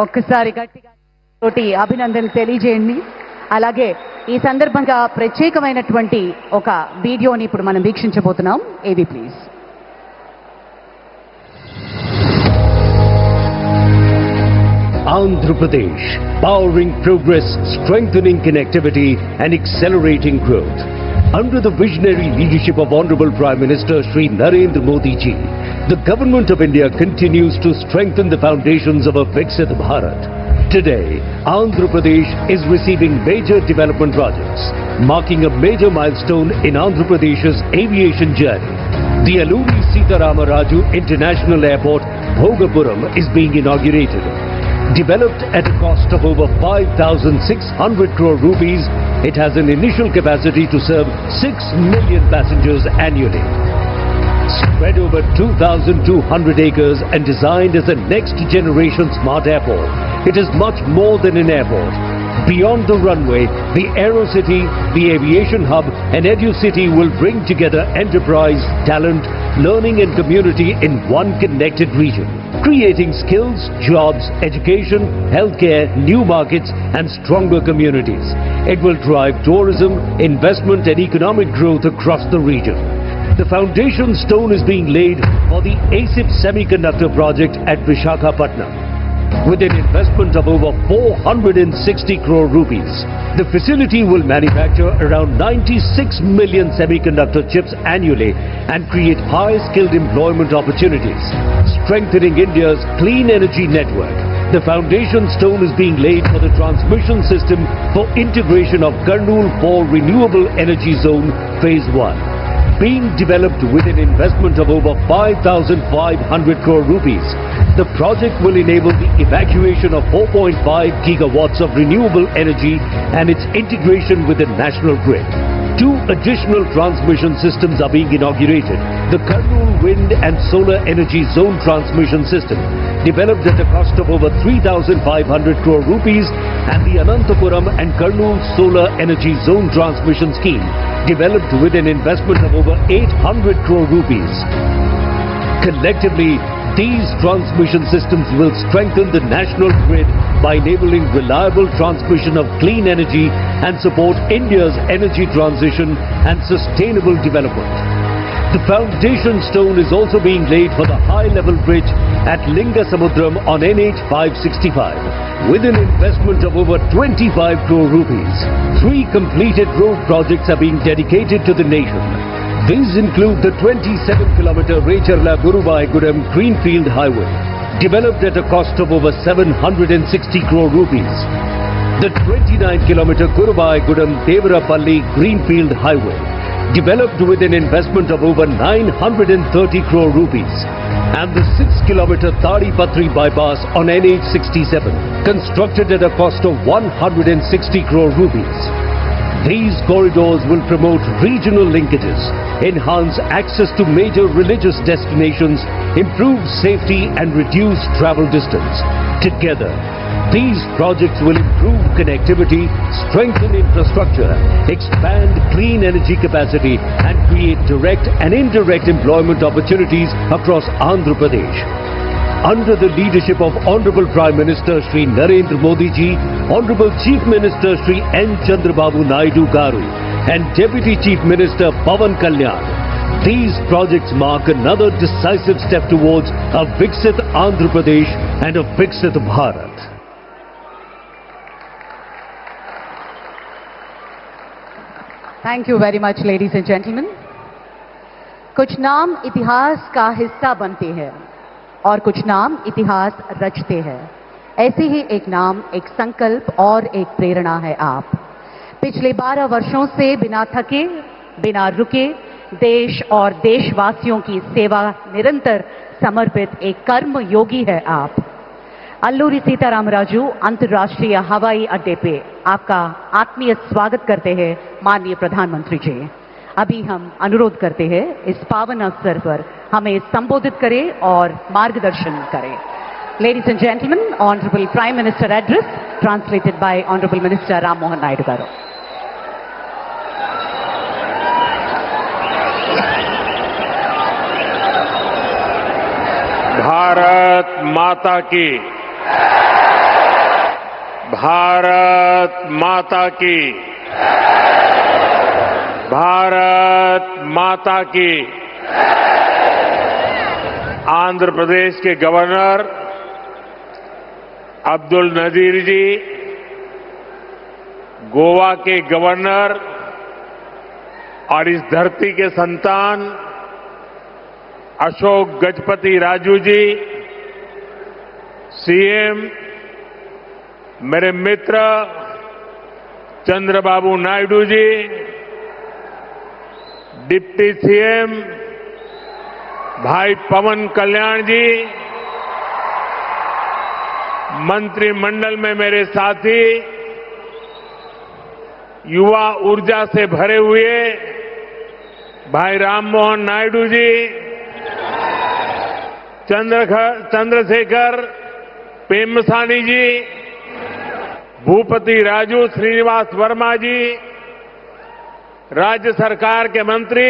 ఒక్కసారి గట్టిగా తోటి అభినందనలు తెలియజేయండి. అలాగే ఈ సందర్భంగా ప్రత్యేకమైనటువంటి ఒక వీడియోని ఇప్పుడు మనం వీక్షించబోతున్నాం. ఏవి please. Andhra Pradesh, powering progress, strengthening connectivity and accelerating growth. Under the visionary leadership of Honorable Prime Minister Shri Narendra Modi ji, the Government of India continues to strengthen the foundations of a Viksit Bharat. Today, Andhra Pradesh is receiving major development projects, marking a major milestone in Andhra Pradesh's aviation journey. The Alluri Sitarama Raju International Airport, Bhogapuram, is being inaugurated. Developed at a cost of over 5,600 crore rupees, it has an initial capacity to serve 6 million passengers annually. Spread over 2,200 acres and designed as a next-generation smart airport, it is much more than an airport. Beyond the runway, the AeroCity, the Aviation Hub and EduCity will bring together enterprise, talent, learning and community in one connected region, creating skills, jobs, education, healthcare, new markets and stronger communities. It will drive tourism, investment and economic growth across the region. The foundation stone is being laid for the ASIP Semiconductor project at Visakhapatnam. With an investment of over 460 crore rupees, the facility will manufacture around 96 million semiconductor chips annually and create high-skilled employment opportunities, strengthening India's clean energy network. The foundation stone is being laid for the transmission system for integration of Kurnool 4 Renewable Energy Zone Phase 1. Being developed with an investment of over 5,500 crore rupees, the project will enable the evacuation of 4.5 gigawatts of renewable energy and its integration with the national grid. 2 additional transmission systems are being inaugurated. The Kurnool Wind and Solar Energy Zone Transmission System, developed at a cost of over 3,500 crore rupees, and the Anantapuram and Kurnool Solar Energy Zone Transmission Scheme, developed with an investment of over 800 crore rupees. Collectively, these transmission systems will strengthen the national grid by enabling reliable transmission of clean energy and support India's energy transition and sustainable development. The foundation stone is also being laid for the high-level bridge at Lingasamudram on NH 565 with an investment of over 25 crore rupees. 3 completed road projects are being dedicated to the nation. These include the 27-kilometer Recharla-Guruvaiguram Greenfield Highway, developed at a cost of over 760 crore rupees. The 29-kilometer Guruvaiguram-Devarapalli Greenfield Highway, developed with an investment of over 930 crore rupees. And the 6-kilometer Tadipatri bypass on NH 67, constructed at a cost of 160 crore rupees. These corridors will promote regional linkages, enhance access to major religious destinations, improve safety and reduce travel distance. Together, These projects will improve connectivity, strengthen infrastructure, expand clean energy capacity and create direct and indirect employment opportunities across Andhra Pradesh. Under the leadership of Honorable Prime Minister Shri Narendra Modi ji, Honorable Chief Minister Shri N. Chandrababu Naidu Garu and Deputy Chief Minister Pawan Kalyan, these projects mark another decisive step towards a Viksit Andhra Pradesh and a Viksit Bharat. Thank you very much ladies and gentleman. कुछ नाम इतिहास का हिस्सा बनते हैं और कुछ नाम इतिहास रचते हैं। ऐसे ही एक नाम, एक संकल्प और एक प्रेरणा है आप। पिछले 12 वर्षों से बिना थके, बिना रुके देश और देशवासियों की सेवा निरंतर समर्पित एक कर्म योगी है आप। अल्लूरी सीताराम राजू अंतर्राष्ट्रीय हवाई अड्डे पे आपका आत्मीय स्वागत करते हैं माननीय प्रधानमंत्री जी। अभी हम अनुरोध करते हैं इस पावन अवसर पर हमें संबोधित करें और मार्गदर्शन करें। Ladies and gentleman, honourable prime minister address translated by honourable minister Ram Mohan Naidu garu. Bharat Mata की, भारत माता की, भारत माता की। आंध्र प्रदेश के गवर्नर अब्दुल नजीर जी, गोवा के गवर्नर और इस धरती के संतान अशोक गजपति राजू जी, सीएम मेरे मित्र चंद्रबाबू नायडू जी, डिप्टी सीएम भाई पवन कल्याण जी, मंत्रिमंडल में मेरे साथी, युवा ऊर्जा से भरे हुए भाई राम मोहन नायडू जी, चंद्रशेखर पेम्मसानी जी, भूपति राजू श्रीनिवास वर्मा जी, राज्य सरकार के मंत्री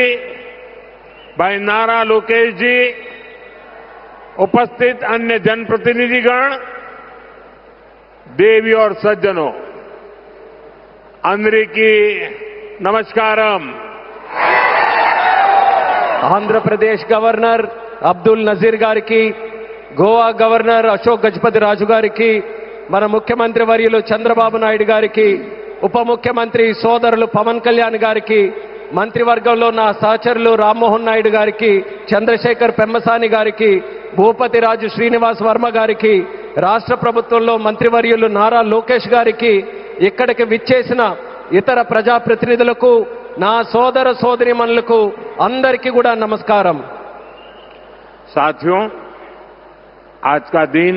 भाई नारा लोकेश जी, उपस्थित अन्य जनप्रतिनिधिगण, देवी और सज्जनों, अंदरिकी नमस्कारम। ఆంధ్ర ప్రదేశ్ గవర్నర్ అబ్దుల్ నజీర్ గారికి, గోవా గవర్నర్ అశోక్ గజపతి రాజు గారికి, మన ముఖ్యమంత్రి వర్యులు చంద్రబాబు నాయుడు గారికి, ఉప ముఖ్యమంత్రి సోదరులు పవన్ కళ్యాణ్ గారికి, మంత్రివర్గంలో నా సహచరులు రామ్మోహన్ నాయుడు గారికి, చంద్రశేఖర్ పెమ్మసాని గారికి, భూపతి రాజు శ్రీనివాస్ వర్మ గారికి, రాష్ట్ర ప్రభుత్వంలో మంత్రివర్యులు నారా లోకేష్ గారికి, ఇక్కడికి విచ్చేసిన ఇతర ప్రజాప్రతినిధులకు, నా సోదర సోదరీమణులకు అందరికీ కూడా నమస్కారం। साथियों, आज का दिन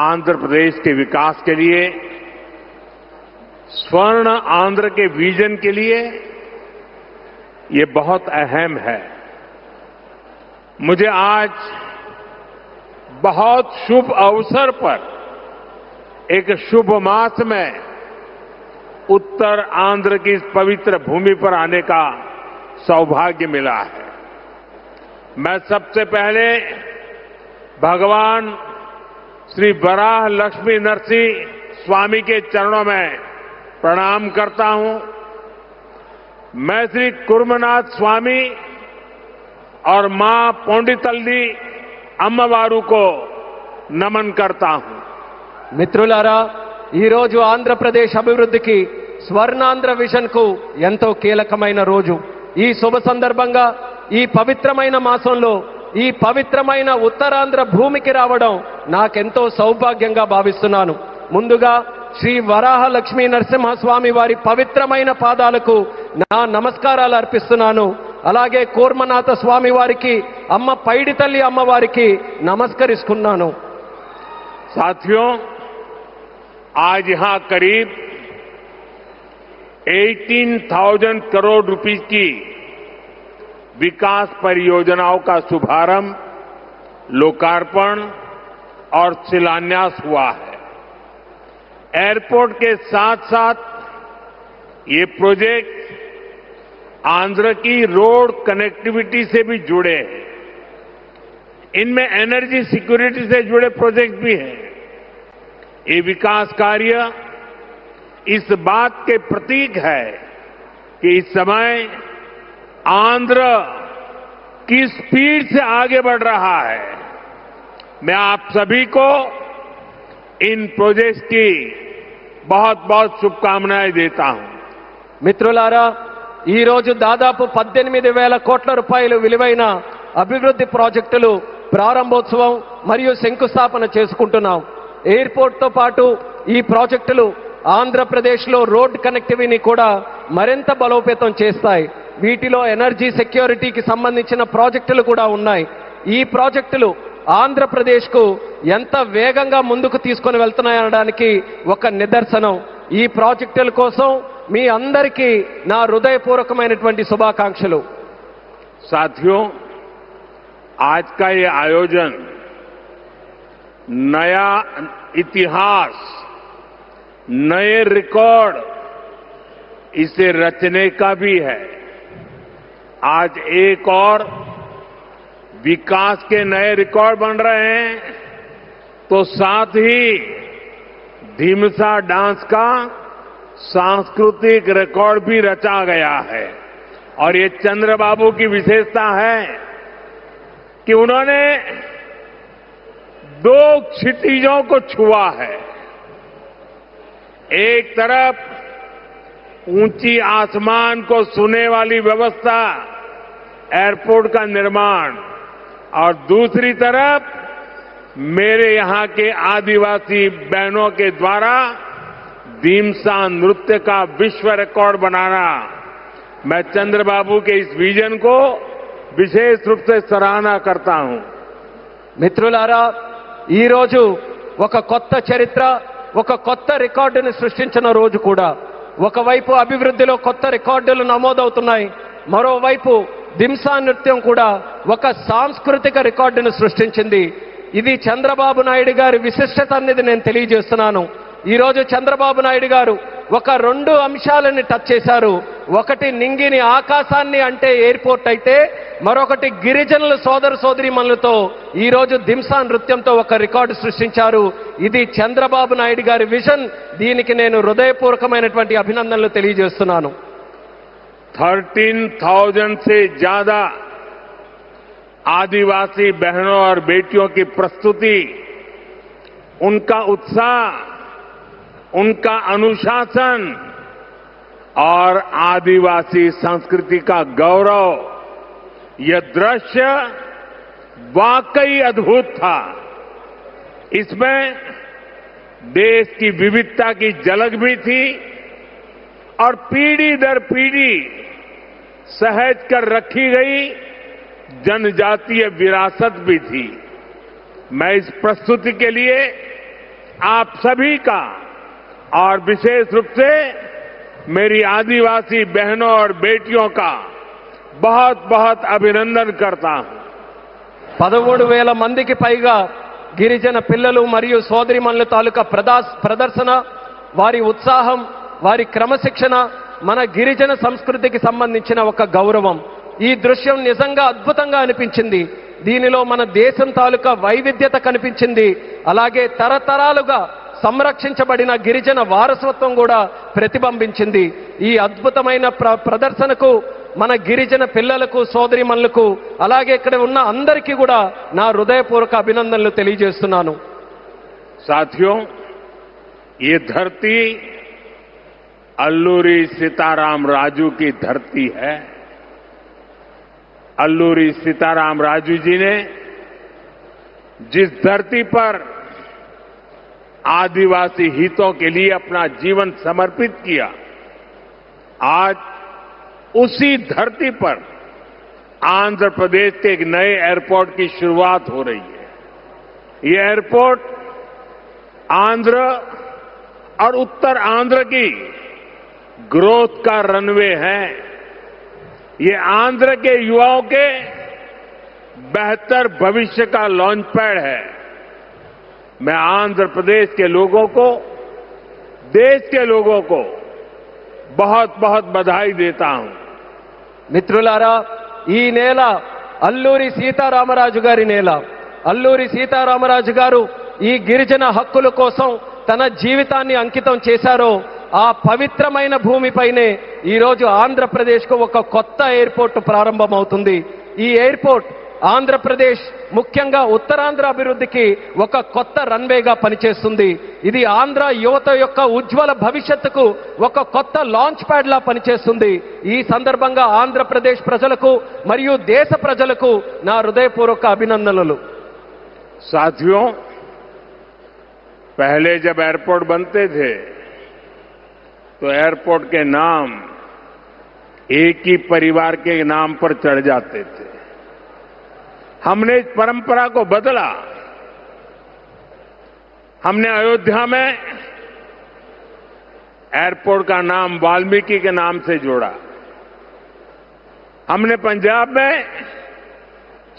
आंध्र प्रदेश के विकास के लिए, स्वर्ण आंध्र के विजन के लिए ये बहुत अहम है। मुझे आज बहुत शुभ अवसर पर एक शुभ मास में उत्तर आंध्र की इस पवित्र भूमि पर आने का सौभाग्य मिला है। मैं सबसे पहले भगवान श्री वराह लक्ष्मी नरसिंह स्वामी के चरणों में प्रणाम करता हूं। मैं श्री कुर्मनाथ स्वामी और मां पोंडितल्ली अम्मवारू को नमन करता हूं। మిత్రులారా, ఈ రోజు ఆంధ్రప్రదేశ్ అభివృద్ధికి స్వర్ణాంధ్ర విజన్ కు ఎంతో కీలకమైన రోజు। ఈ శుభ సందర్భంగా ఈ పవిత్రమైన మాసంలో ఈ పవిత్రమైన ఉత్తరాంధ్ర భూమికి రావడం నాకెంతో సౌభాగ్యంగా భావిస్తున్నాను। ముందుగా శ్రీ వరాహ లక్ష్మీ నరసింహస్వామి వారి పవిత్రమైన పాదాలకు నా నమస్కారాలు అర్పిస్తున్నాను। అలాగే కూర్మనాథ స్వామి వారికి, అమ్మ పైడితల్లి అమ్మవారికి నమస్కరిస్తున్నాను। साथियों, आज यहां करीब 18,000 करोड़ रुपीस की विकास परियोजनाओं का शुभारंभ, लोकार्पण और शिलान्यास हुआ है। एयरपोर्ट के साथ साथ ये प्रोजेक्ट आंध्र की रोड कनेक्टिविटी से भी जुड़े हैं। इनमें एनर्जी सिक्योरिटी से जुड़े प्रोजेक्ट भी हैं। ये विकास कार्य इस बात के प्रतीक है कि इस समय आंध्र किस स्पीड से आगे बढ़ रहा है। मैं आप सभी को इन प्रोजेक्ट्स की बहुत बहुत शुभकामनाएं देता हूं। మిత్రులారా ఈ రోజు దాదాపు 18,000 కోట్ల రూపాయలు విలువైన అభివృద్ధి ప్రాజెక్టులు ప్రారంభోత్సవం మరియు శంకుస్థాపన చేసుకుంటున్నాం. ఎయిర్పోర్ట్ తో పాటు ఈ ప్రాజెక్టులు ఆంధ్రప్రదేశ్లో రోడ్ కనెక్టివిటీని కూడా మరింత బలోపేతం చేస్తాయి. వీటిలో ఎనర్జీ సెక్యూరిటీకి సంబంధించిన ప్రాజెక్టులు కూడా ఉన్నాయి. ఈ ప్రాజెక్టులు ఆంధ్రప్రదేశ్కు ఎంత వేగంగా ముందుకు తీసుకొని వెళ్తున్నాయనడానికి ఒక నిదర్శనం. ఈ ప్రాజెక్టుల కోసం మీ అందరికీ నా హృదయపూర్వకమైనటువంటి శుభాకాంక్షలు. साथियों, आज का ये आयोजन नया इतिहास, नए रिकॉर्ड इसे रचने का भी है. आज एक और विकास के नए रिकॉर्ड बन रहे हैं, तो साथ ही धीमसा डांस का सांस्कृतिक रिकॉर्ड भी रचा गया है. और ये चंद्रबाबू की विशेषता है कि उन्होंने दो क्षितिजों को छुआ है. एक तरफ ऊंची आसमान को छूने वाली व्यवस्था, एयरपोर्ट का निर्माण, और दूसरी तरफ मेरे यहां के आदिवासी बहनों के द्वारा धीमसा नृत्य का विश्व रिकॉर्ड बनाना. मैं चंद्रबाबू के इस विजन को विशेष रूप से सराहना करता हूं. మిత్రులారా ఈ రోజు ఒక కొత్త చరిత్ర, ఒక కొత్త రికార్డుని సృష్టించిన రోజు కూడా. ఒకవైపు అభివృద్ధిలో కొత్త రికార్డులు నమోదవుతున్నాయి, మరోవైపు దింసా నృత్యం కూడా ఒక సాంస్కృతిక రికార్డును సృష్టించింది. ఇది చంద్రబాబు నాయుడు గారి విశిష్టత అనేది నేను తెలియజేస్తున్నాను. ఈ రోజు చంద్రబాబు నాయుడు గారు ఒక రెండు అంశాలని టచ్ చేశారు. ఒకటి నింగిని ఆకాశాన్ని అంటే ఎయిర్పోర్ట్ అయితే, మరొకటి గిరిజనుల సోదర సోదరీమణులతో ఈ రోజు దింసా నృత్యంతో ఒక రికార్డు సృష్టించారు. ఇది చంద్రబాబు నాయుడు గారి విజన్. దీనికి నేను హృదయపూర్వకమైనటువంటి అభినందనలు తెలియజేస్తున్నాను. 13,000 से ज्यादा आदिवासी बहनों और बेटियों की प्रस्तुति, उनका उत्साह, उनका अनुशासन और आदिवासी संस्कृति का गौरव, यह दृश्य वाकई अद्भुत था. इसमें देश की विविधता की झलक भी थी और पीढ़ी दर पीढ़ी सहेज कर रखी गई जनजातीय विरासत भी थी. मैं इस प्रस्तुति के लिए आप सभी का और विशेष रूप से मेरी आदिवासी बहनों और बेटियों का बहुत बहुत अभिनंदन करता हूं. 13,000 మందికి పైగా గిరిజన పిల్లలు మరియు సోదరిమణుల తాలూకా ప్రదర్శన, వారి ఉత్సాహం, వారి క్రమశిక్షణ మన గిరిజన సంస్కృతికి సంబంధించిన ఒక గౌరవం. ఈ దృశ్యం నిజంగా అద్భుతంగా అనిపించింది. దీనిలో మన దేశం తాలూకా వైవిధ్యత కనిపించింది. అలాగే తరతరాలుగా సంరక్షించబడిన గిరిజన వారసత్వం కూడా ప్రతిబింబించింది. ఈ అద్భుతమైన ప్రదర్శనకు మన గిరిజన పిల్లలకు, సోదరిమణులకు, అలాగే ఇక్కడ ఉన్న అందరికీ కూడా నా హృదయపూర్వక అభినందనలు తెలియజేస్తున్నాను. साथियों, ये धरती अल्लूरी सीताराम राजू की धरती है. अल्लूरी सीताराम राजू जी ने जिस धरती पर आदिवासी हितों के लिए अपना जीवन समर्पित किया, आज उसी धरती पर आंध्र प्रदेश के एक नए एयरपोर्ट की शुरुआत हो रही है. ये एयरपोर्ट आंध्र और उत्तर आंध्र की ग्रोथ का रनवे है. ये आंध्र के युवाओं के बेहतर भविष्य का लॉन्च पैड है. मैं आंध्र प्रदेश के लोगों को देश के लोगों को बहुत बहुत बधाई देता हूं। మిత్రులారా, ఈ నేల అల్లూరి సీతారామరాజు గారి నేల. అల్లూరి సీతారామరాజు గారు ఈ గిరిజన హక్కుల కోసం తన జీవితాన్ని అంకితం చేశారో ఆ పవిత్రమైన భూమిపైనే ఈరోజు ఆంధ్రప్రదేశ్కు ఒక కొత్త ఎయిర్పోర్ట్ ప్రారంభమవుతుంది. ఈ ఎయిర్పోర్ట్ ఆంధ్రప్రదేశ్ ముఖ్యంగా ఉత్తరాంధ్ర అభివృద్ధికి ఒక కొత్త రన్వేగా పనిచేస్తుంది. ఇది ఆంధ్ర యువత యొక్క ఉజ్వల భవిష్యత్తుకు ఒక కొత్త లాంచ్ ప్యాడ్ లా పనిచేస్తుంది. ఈ సందర్భంగా ఆంధ్రప్రదేశ్ ప్రజలకు మరియు దేశ ప్రజలకు నా హృదయపూర్వక అభినందనలు. साथियों, पहले जब एयरपोर्ट बनते थे तो एयरपोर्ट के नाम एक ही परिवार के नाम पर चढ़ जाते थे. हमने इस परंपरा को बदला. हमने अयोध्या में एयरपोर्ट का नाम वाल्मीकि के नाम से जोड़ा. हमने पंजाब में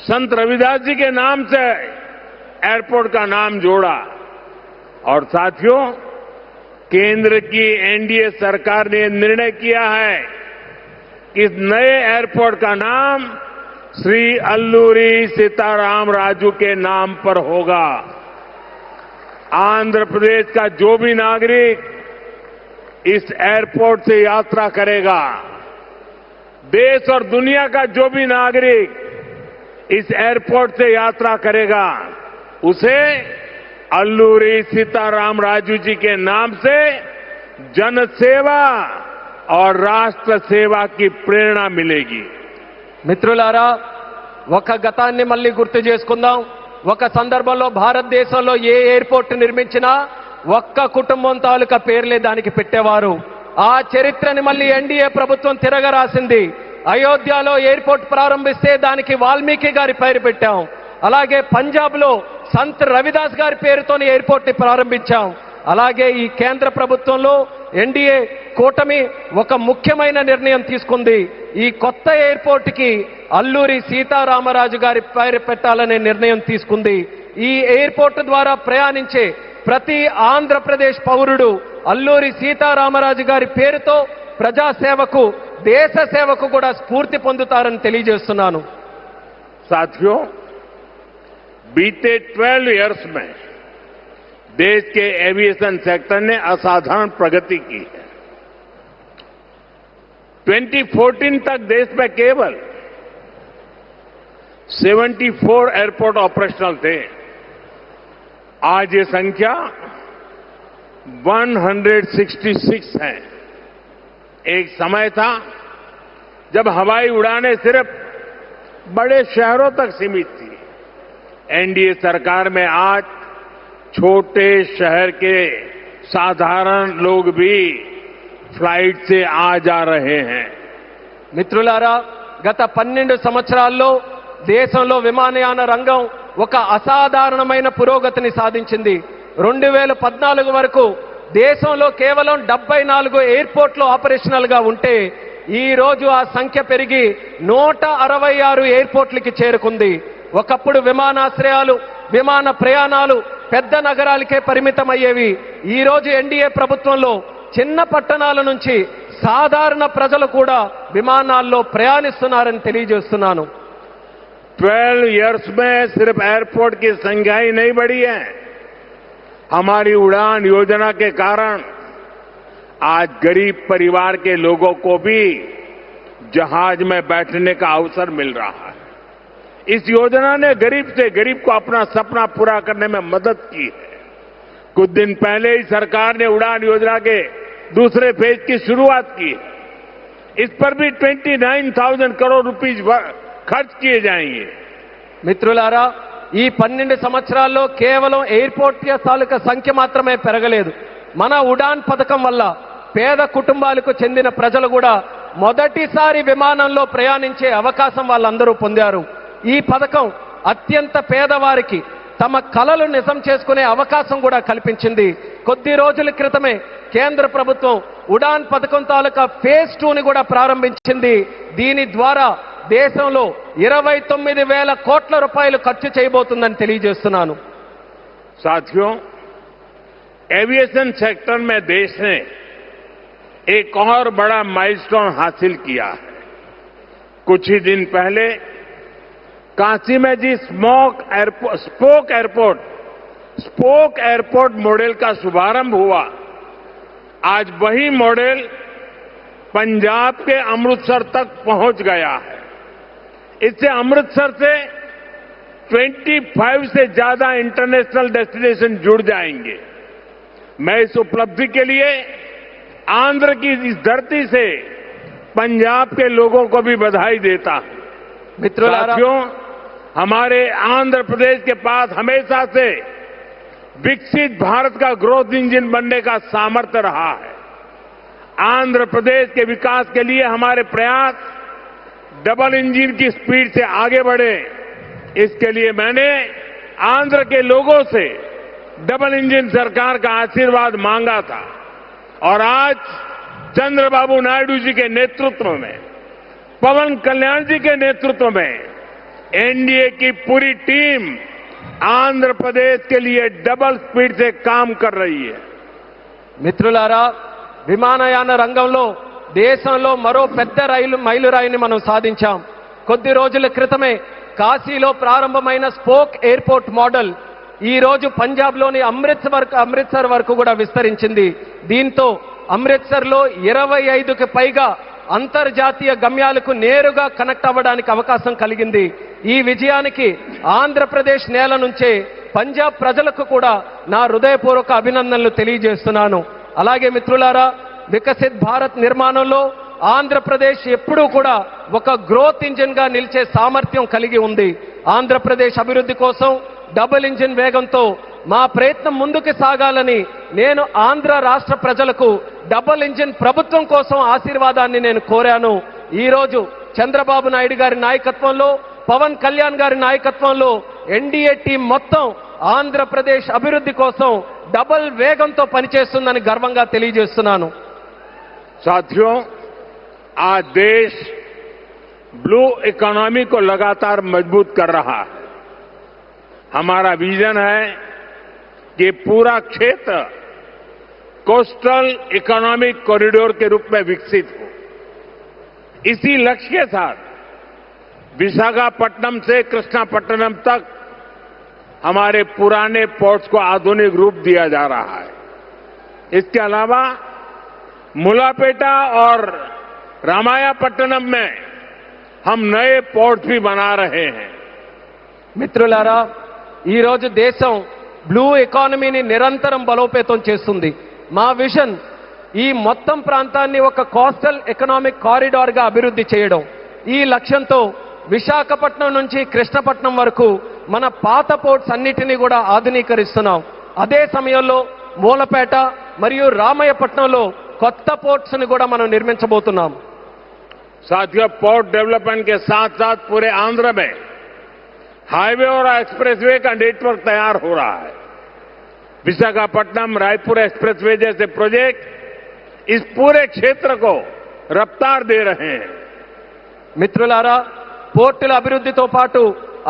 संत रविदास जी के नाम से एयरपोर्ट का नाम जोड़ा. और साथियों, केंद्र की एनडीए सरकार ने निर्णय किया है कि इस नए एयरपोर्ट का नाम श्री अल्लूरी सीताराम राजू के नाम पर होगा. आंध्र प्रदेश का जो भी नागरिक इस एयरपोर्ट से यात्रा करेगा, देश और दुनिया का जो भी नागरिक इस एयरपोर्ट से यात्रा करेगा, उसे अल्लूरी सीताराम राजू जी के नाम से जन सेवा और राष्ट्र सेवा की प्रेरणा मिलेगी. మిత్రులారా, ఒక గతాన్ని మళ్ళీ గుర్తు చేసుకుందాం. ఒక సందర్భంలో భారతదేశంలో ఏ ఎయిర్పోర్ట్ నిర్మించినా ఒక్క కుటుంబం తాలూకా పేర్లే దానికి పెట్టేవారు. ఆ చరిత్రని మళ్ళీ ఎన్డీఏ ప్రభుత్వం తిరగరాసింది. అయోధ్యలో ఎయిర్పోర్ట్ ప్రారంభిస్తే దానికి వాల్మీకి గారి పేరు పెట్టాం. అలాగే పంజాబ్లో సంత్ రవిదాస్ గారి పేరుతోని ఎయిర్పోర్ట్ ని ప్రారంభించాం. అలాగే ఈ కేంద్ర ప్రభుత్వంలో ఎన్డీఏ కూటమి ఒక ముఖ్యమైన నిర్ణయం తీసుకుంది. ఈ కొత్త ఎయిర్పోర్ట్ కి అల్లూరి సీతారామరాజు గారి పేరు పెట్టాలనే నిర్ణయం తీసుకుంది. ఈ ఎయిర్పోర్ట్ ద్వారా ప్రయాణించే ప్రతి ఆంధ్రప్రదేశ్ పౌరుడు అల్లూరి సీతారామరాజు గారి పేరుతో ప్రజాసేవకు, దేశ సేవకు కూడా స్ఫూర్తి పొందుతారని తెలియజేస్తున్నాను. साथियों, बीते 12 इयर्स में देश के एविएशन सेक्टर ने असाधारण प्रगति की है. 2014 तक देश में केवल 74 एयरपोर्ट ऑपरेशनल थे. आज ये संख्या 166 है. एक समय था जब हवाई उड़ानें सिर्फ बड़े शहरों तक सीमित थी. एनडीए सरकार में आज छोटे शहर के साधारण लोग भी फ्लाइट से आ जा रहे हैं. మిత్రులారా, గత 12 సంవత్సరాల్లో దేశంలో విమానయాన రంగం ఒక అసాధారణమైన పురోగతిని సాధించింది. 2014 వరకు దేశంలో కేవలం 74 ఎయిర్పోర్ట్లు ఆపరేషనల్ గా ఉంటే ఈ రోజు ఆ సంఖ్య పెరిగి 166 ఎయిర్పోర్ట్లకి చేరుకుంది. ఒకప్పుడు విమానాశ్రయాలు, విమాన ప్రయాణాలు పెద్ద నగరాలకే పరిమితమయ్యేవి. ఈ రోజు ఎన్డీఏ ప్రభుత్వంలో చిన్న పట్టణాల నుంచి సాధారణ ప్రజలు కూడా విమానాల్లో ప్రయాణిస్తున్నారని తెలియజేస్తున్నాను. 12 इयर्स में सिर्फ एयरपोर्ट की संख्या ही नहीं बढ़ी है. हमारी उड़ान योजना के कारण आज गरीब परिवार के लोगों को भी जहाज में बैठने का अवसर मिल रहा है. इस योजना ने गरीब से गरीब को अपना सपना पूरा करने में मदद की है. कुछ दिन पहले ही सरकार ने उड़ान योजना के दूसरे फेज की शुरुआत की है. इस पर भी 29,000 करोड़ रुपीज खर्च किए जाएंगे. మిత్రులారా, ఈ 12 సంవత్సరాల్లో కేవలం ఎయిర్పోర్ట్ తాలూకా సంఖ్య మాత్రమే పెరగలేదు. మన ఉడాన్ పథకం వల్ల పేద కుటుంబాలకు చెందిన ప్రజలు కూడా మొదటిసారి విమానంలో ప్రయాణించే అవకాశం వాళ్ళందరూ పొందారు. ఈ పథకం అత్యంత పేదవారికి తమ కలలు నిజం చేసుకునే అవకాశం కూడా కల్పించింది. కొద్ది రోజుల క్రితమే కేంద్ర ప్రభుత్వం ఉడాన్ పథకం తాలూకా ఫేజ్ 2ని కూడా ప్రారంభించింది. దీని ద్వారా దేశంలో 29,000 కోట్ల రూపాయలు ఖర్చు చేయబోతుందని తెలియజేస్తున్నాను. साथियों, एविएशन सेक्टर में देश ने एक और बड़ा माइलस्टोन हासिल किया है। कुछ ही दिन पहले काशी में जी स्पोक एयरपोर्ट मॉडल का शुभारंभ हुआ। आज वही मॉडल पंजाब के अमृतसर तक पहुंच गया है। इससे अमृतसर से 25 से ज्यादा इंटरनेशनल डेस्टिनेशन जुड़ जाएंगे। मैं इस उपलब्धि के लिए आंध्र की इस धरती से पंजाब के लोगों को भी बधाई देता हूं। साथियों, हमारे आंध्र प्रदेश के पास हमेशा से विकसित भारत का ग्रोथ इंजन बनने का सामर्थ्य रहा है। आंध्र प्रदेश के विकास के लिए हमारे प्रयास डबल इंजन की स्पीड से आगे बढ़े। इसके लिए मैंने आंध्र के लोगों से डबल इंजन सरकार का आशीर्वाद मांगा था और आज चंद्रबाबू नायडू जी के नेतृत्व में, पवन कल्याण जी के नेतृत्व में एनडीए की पूरी टीम आंध्र प्रदेश के लिए डबल स्पीड से काम कर रही है। మిత్రులారా, విమానయాన రంగంలో దేశంలో మరో పెద్ద మైలురాయిని మనం సాధించాం. కొద్ది రోజుల క్రితమే కాశీలో ప్రారంభమైన స్పోక్ ఎయిర్పోర్ట్ మోడల్ ఈ రోజు పంజాబ్లోని అమృత్సర్ వరకు కూడా విస్తరించింది. దీంతో అమృత్సర్లో 25కి పైగా అంతర్జాతీయ గమ్యాలకు నేరుగా కనెక్ట్ అవ్వడానికి అవకాశం కలిగింది. ఈ విజయానికి ఆంధ్రప్రదేశ్ నేల నుంచే పంజాబ్ ప్రజలకు కూడా నా హృదయపూర్వక అభినందనలు తెలియజేస్తున్నాను. అలాగే మిత్రులారా, వికసిత్ భారత్ నిర్మాణంలో ఆంధ్రప్రదేశ్ ఎప్పుడూ కూడా ఒక గ్రోత్ ఇంజిన్ గా నిలిచే సామర్థ్యం కలిగి ఉంది. ఆంధ్రప్రదేశ్ అభివృద్ధి కోసం డబుల్ ఇంజిన్ వేగంతో మా ప్రయత్నం ముందుకు సాగాలని నేను ఆంధ్ర రాష్ట్ర ప్రజలకు డబుల్ ఇంజిన్ ప్రభుత్వం కోసం ఆశీర్వాదాన్ని నేను కోరాను. ఈ రోజు చంద్రబాబు నాయుడు గారి నాయకత్వంలో, పవన్ కళ్యాణ్ గారి నాయకత్వంలో ఎన్డీఏ టీం మొత్తం ఆంధ్రప్రదేశ్ అభివృద్ధి కోసం డబుల్ వేగంతో పనిచేస్తుందని గర్వంగా తెలియజేస్తున్నాను. साथियों, आज देश ब्लू इकोनॉमी को लगातार मजबूत कर रहा है। हमारा विजन है कि पूरा क्षेत्र कोस्टल इकोनॉमिक कॉरिडोर के रूप में विकसित हो। इसी लक्ष्य के साथ विशाखापट्टनम से कृष्णापट्टनम तक हमारे पुराने पोर्ट्स को आधुनिक रूप दिया जा रहा है। इसके अलावा मुलापेटा और रामायापट्टनम में हम नए पोर्ट्स भी बना रहे हैं। మిత్రులారా, ఈ రోజు దేశం బ్లూ ఎకానమీని నిరంతరం బలోపేతం చేస్తుంది. మా విజన్ ఈ మొత్తం ప్రాంతాన్ని ఒక కోస్టల్ ఎకనామిక్ కారిడార్ గా అభివృద్ధి చేయడం. ఈ లక్ష్యంతో విశాఖపట్నం నుంచి కృష్ణపట్నం వరకు మన పాత పోర్ట్స్ అన్నిటినీ కూడా ఆధునీకరిస్తున్నాం. అదే సమయంలో మూలపేట మరియు రామయ్యపట్నంలో కొత్త పోర్ట్స్ ని కూడా మనం నిర్మించబోతున్నాం. साथियों, पोर्ट डेवलपमेंट के साथ साथ पूरे आंध्र में हाईवे और एक्सप्रेसवे का नेटवर्क तैयार हो रहा है। विशाखापट्टनम रायपुर एक्सप्रेसवे जैसे प्रोजेक्ट इस पूरे क्षेत्र को रफ्तार दे रहे हैं. మిత్రులారా, పోర్టుల అభివృద్ధితో పాటు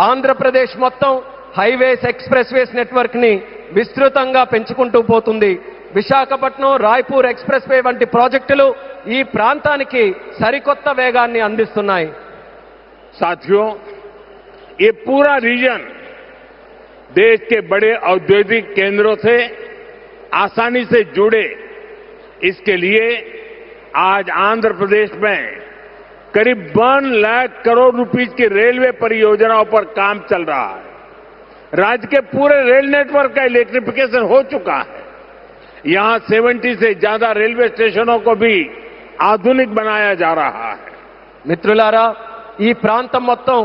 ఆంధ్రప్రదేశ్ మొత్తం హైవేస్, ఎక్స్ప్రెస్వేస్ నెట్వర్క్ ని విస్తృతంగా పెంచుకుంటూ పోతుంది. విశాఖపట్నం రాయ్పూర్ ఎక్స్ప్రెస్ వే వంటి ప్రాజెక్టులు ఈ ప్రాంతానికి సరికొత్త వేగాన్ని అందిస్తున్నాయి. साथियों, ये पूरा रीजन देश के बड़े औद्योगिक केंद्रों से आसानी से जुड़े, इसके लिए आज आंध्र प्रदेश में करीब 1 लाख करोड़ रुपीस की रेलवे परियोजनाओं पर काम चल रहा है. राज्य के पूरे रेल नेटवर्क का इलेक्ट्रिफिकेशन हो चुका है. यहां 70 से ज्यादा रेलवे स्टेशनों को भी आधुनिक बनाया जा रहा है. మిత్రులారా, ఈ ప్రాంతం మొత్తం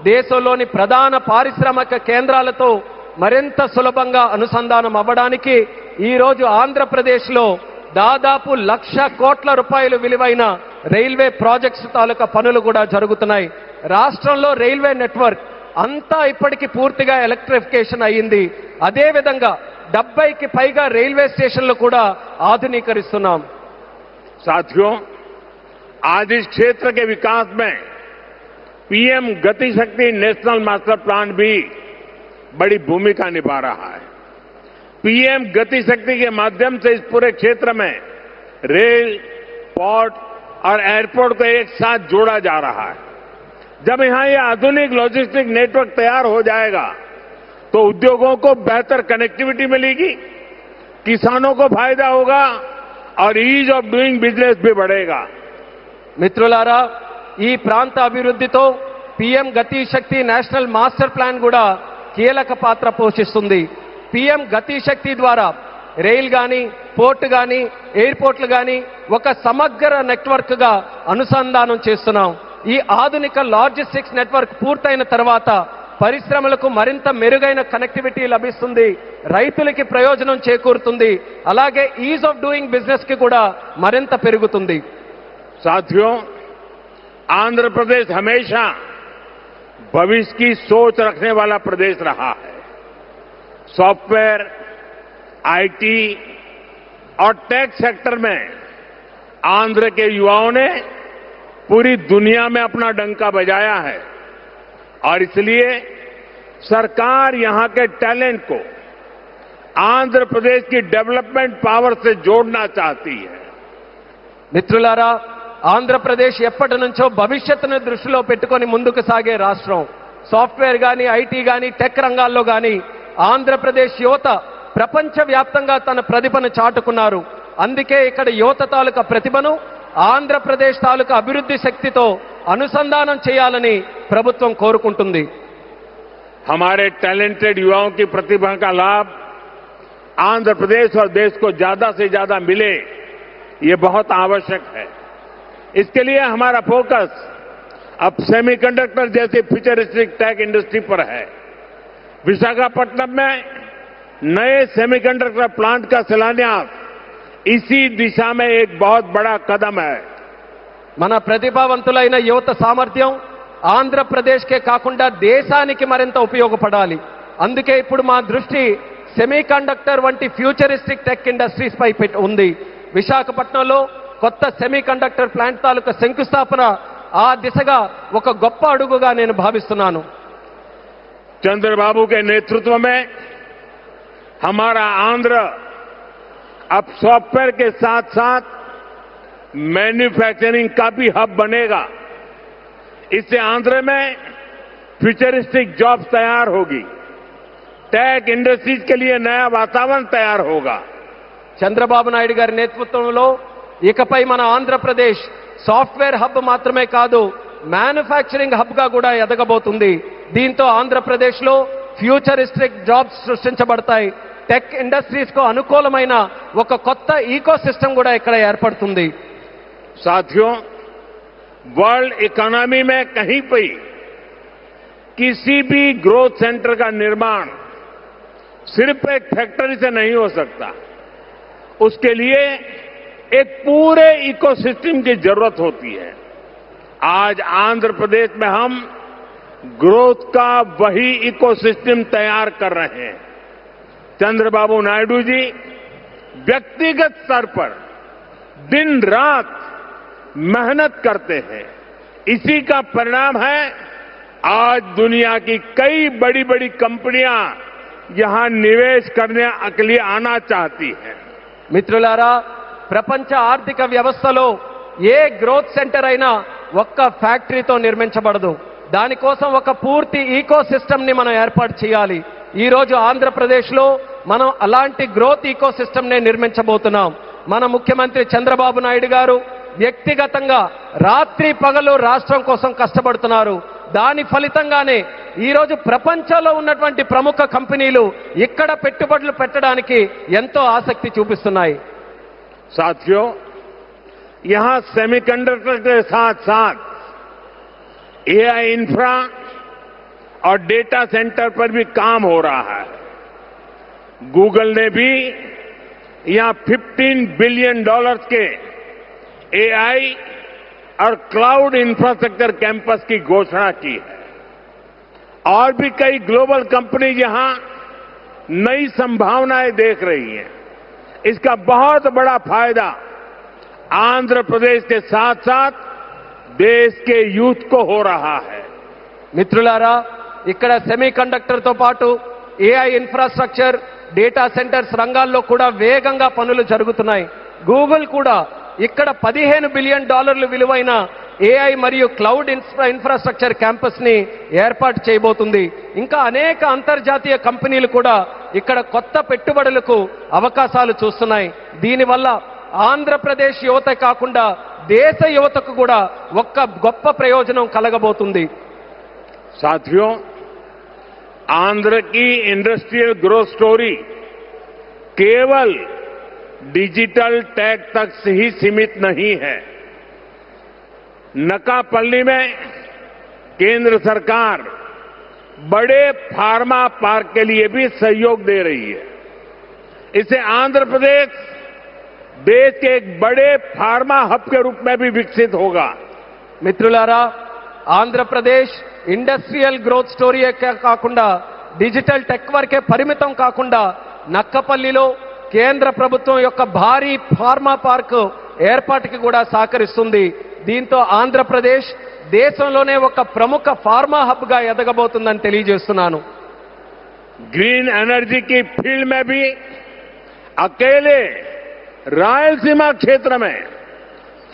దేశంలోని ప్రధాన పారిశ్రామిక కేంద్రాలతో మరింత సులభంగా అనుసంధానం అవ్వడానికి ఈ రోజు ఆంధ్రప్రదేశ్లో దాదాపు 1,00,000 కోట్ల రూపాయలు విలువైన రైల్వే ప్రాజెక్ట్స్ తాలూకా పనులు కూడా జరుగుతున్నాయి. రాష్ట్రంలో రైల్వే నెట్వర్క్ అంతా ఇప్పటికీ పూర్తిగా ఎలక్ట్రిఫికేషన్ అయ్యింది. అదేవిధంగా 70కి పైగా రైల్వే స్టేషన్లు కూడా ఆధునీకరిస్తున్నాం. साथियों, आज इस क्षेत्र के विकास में पीएम गति शक्ति नेशनल मास्टर प्लान भी बड़ी भूमिका निभा रहा है. पीएम गति शक्ति के माध्यम से इस पूरे क्षेत्र में रेल, पोर्ट और एयरपोर्ट को एक साथ जोड़ा जा रहा है। जब यहां ये आधुनिक लॉजिस्टिक नेटवर्क तैयार हो जाएगा तो उद्योगों को बेहतर कनेक्टिविटी मिलेगी, किसानों को फायदा होगा और ईज ऑफ डूइंग बिजनेस भी बढ़ेगा। మిత్రులారా, ఈ ప్రాంత అభివృద్ధితో పీఎం గతి శక్తి నేషనల్ మాస్టర్ ప్లాన్ కూడా కీలక పాత్ర పోషిస్తుంది. పీఎం గతి శక్తి ద్వారా రైల్ గాని, పోర్ట్ గాని, ఎయిర్పోర్ట్లు గాని ఒక సమగ్ర నెట్వర్క్ గా అనుసంధానం చేస్తున్నాం. ఈ ఆధునిక లాజిస్టిక్స్ నెట్వర్క్ పూర్తయిన తర్వాత పరిశ్రమలకు మరింత మెరుగైన కనెక్టివిటీ లభిస్తుంది, రైతులకి ప్రయోజనం చేకూరుతుంది, అలాగే ఈజ్ ఆఫ్ డూయింగ్ బిజినెస్ కి కూడా మరింత పెరుగుతుంది. साथियों, आंध्र प्रदेश हमेशा भविष्य की सोच रखने वाला प्रदेश रहा है। सॉफ्टवेयर, आईटी और टेक सेक्टर में आंध्र के युवाओं ने पूरी दुनिया में अपना डंका बजाया है और इसलिए सरकार यहां के टैलेंट को आंध्र प्रदेश की डेवलपमेंट पावर से जोड़ना चाहती है. మిత్రులారా, ఆంధ్రప్రదేశ్ ఎప్పటి నుంచో భవిష్యత్తును దృష్టిలో పెట్టుకొని ముందుకు సాగే రాష్ట్రం. సాఫ్ట్వేర్ గాని, ఐటీ గాని, టెక్ రంగాల్లో గాని ఆంధ్రప్రదేశ్ యువత ప్రపంచవ్యాప్తంగా తన ప్రతిభను చాటుకున్నారు. అందుకే ఇక్కడ యువత తాలూకా ప్రతిభను ఆంధ్రప్రదేశ్ తాలూకా అభివృద్ధి శక్తితో అనుసంధానం చేయాలని ప్రభుత్వం కోరుకుంటుంది. हमारे टैलेंटेड युवाओं की प्रतिभा का लाभ आंध्र प्रदेश और देश को ज्यादा से ज्यादा मिले, ये बहुत आवश्यक है. इसके लिए हमारा फोकस अब सेमीकंडक्टर जैसी फ्यूचरिस्टिक टेक इंडस्ट्री पर है. विशाखापट्टनम में नए सेमीकंडक्टर प्लांट का शिलान्यास इसी दिशा में एक बहुत बड़ा कदम है. మన ప్రతిభావంతులైన యువత సామర్థ్యం ఆంధ్రప్రదేశ్కే కాకుండా దేశానికి మరింత ఉపయోగపడాలి. అందుకే ఇప్పుడు మా దృష్టి సెమీకండక్టర్ వంటి ఫ్యూచరిస్టిక్ టెక్ ఇండస్ట్రీస్ పై ఉంది. విశాఖపట్నంలో కొత్త సెమీకండక్టర్ ప్లాంట్ తాలూకా శంకుస్థాపన ఆ దిశగా ఒక గొప్ప అడుగుగా నేను భావిస్తున్నాను. चंद्रबाबू के नेतृत्व में हमारा आंध्र अब सॉफ्टवेयर के साथ साथ मैन्युफैक्चरिंग का भी हब बनेगा. इससे आंध्र में फ्यूचरिस्टिक जॉब्स तैयार होगी, टेक इंडस्ट्रीज के लिए नया वातावरण तैयार होगा. చంద్రబాబు నాయుడు గారి నేతృత్వంలో ఇకపై మన ఆంధ్రప్రదేశ్ సాఫ్ట్వేర్ హబ్ మాత్రమే కాదు, మ్యానుఫ్యాక్చరింగ్ హబ్ గా కూడా ఎదగబోతుంది. దీంతో ఆంధ్రప్రదేశ్ లో ఫ్యూచరిస్టిక్ జాబ్స్ సృష్టించబడతాయి. టెక్ ఇండస్ట్రీస్ కు అనుకూలమైన ఒక కొత్త ఈకో సిస్టమ్ కూడా ఇక్కడ ఏర్పడుతుంది. साथियों, वर्ल्ड इकोनॉमी में कहीं भी किसी भी ग्रोथ सेंटर का निर्माण सिर्फ एक फैक्ट्री से नहीं हो सकता. उसके लिए एक पूरे इकोसिस्टम की जरूरत होती है. आज आंध्र प्रदेश में हम ग्रोथ का वही इकोसिस्टम तैयार कर रहे हैं. चंद्रबाबू नायडू जी व्यक्तिगत स्तर पर दिन रात मेहनत करते हैं. इसी का परिणाम है आज दुनिया की कई बड़ी बड़ी कंपनियां यहां निवेश करने के लिए आना चाहती हैं. మిత్రులారా, ప్రపంచ ఆర్థిక వ్యవస్థలో ఏ గ్రోత్ సెంటర్ అయినా ఒక్క ఫ్యాక్టరీతో నిర్మించబడదు. దానికోసం ఒక పూర్తి ఈకో సిస్టమ్ ని మనం ఏర్పాటు చేయాలి. ఈ రోజు ఆంధ్రప్రదేశ్లో మనం అలాంటి గ్రోత్ ఈకో సిస్టమ్ ని నిర్మించబోతున్నాం. మన ముఖ్యమంత్రి చంద్రబాబు నాయుడు గారు వ్యక్తిగతంగా రాత్రి పగలు రాష్ట్రం కోసం కష్టపడుతున్నారు. దాని ఫలితంగానే ఈ రోజు ప్రపంచంలో ఉన్నటువంటి ప్రముఖ కంపెనీలు ఇక్కడ పెట్టుబడులు పెట్టడానికి ఎంతో ఆసక్తి చూపిస్తున్నాయి. साथियों, यहां सेमीकंडक्टर के साथ साथ एआई इंफ्रा और डेटा सेंटर पर भी काम हो रहा है. गूगल ने भी यहां $15 बिलियन के एआई और क्लाउड इंफ्रास्ट्रक्चर कैंपस की घोषणा की है. और भी कई ग्लोबल कंपनी यहां नई संभावनाएं देख रही हैं. इसका बहुत बड़ा फायदा आंध्र प्रदेश के साथ साथ देश के यूथ को हो रहा है. మిత్రులారా, ఇక్కడ సెమీ కండక్టర్ తో పాటు ఏఐ ఇన్ఫ్రాస్ట్రక్చర్, డేటా సెంటర్స్ రంగాల్లో కూడా వేగంగా పనులు జరుగుతున్నాయి. గూగుల్ కూడా ఇక్కడ $15 బిలియన్ విలువైన AI మరియు క్లౌడ్ ఇన్ఫ్రాస్ట్రక్చర్ క్యాంపస్ ని ఏర్పాటు చేయబోతుంది. ఇంకా అనేక అంతర్జాతీయ కంపెనీలు కూడా ఇక్కడ కొత్త పెట్టుబడులకు అవకాశాలు చూస్తున్నాయి. దీనివల్ల ఆంధ్రప్రదేశ్ యువత కాకుండా దేశ యువతకు కూడా ఒక్క గొప్ప ప్రయోజనం కలగబోతుంది. साथियों, आंध्र की इंडस्ट्रियल ग्रोथ स्टोरी केवल डिजिटल टेक तक से ही सीमित नहीं है. नकापल्ली में केंद्र सरकार बड़े फार्मा पार्क के लिए भी सहयोग दे रही है. इससे आंध्र प्रदेश देश के एक बड़े फार्मा हब के रूप में भी विकसित होगा. మిత్రులారా, ఆంధ్రప్రదేశ్ ఇండస్ట్రియల్ గ్రోత్ స్టోరీ కాకుండా డిజిటల్ టెక్ వరకే పరిమితం కాకుండా నక్కపల్లిలో కేంద్ర ప్రభుత్వం యొక్క భారీ ఫార్మా పార్క్ ఏర్పాటుకి కూడా సహకరిస్తుంది. దీంతో ఆంధ్రప్రదేశ్ దేశంలోనే ఒక ప్రముఖ ఫార్మా హబ్ గా ఎదగబోతుందని తెలియజేస్తున్నాను. ग्रीन एनर्जी की फील्ड में भी अकेले रायलसीमा क्षेत्र में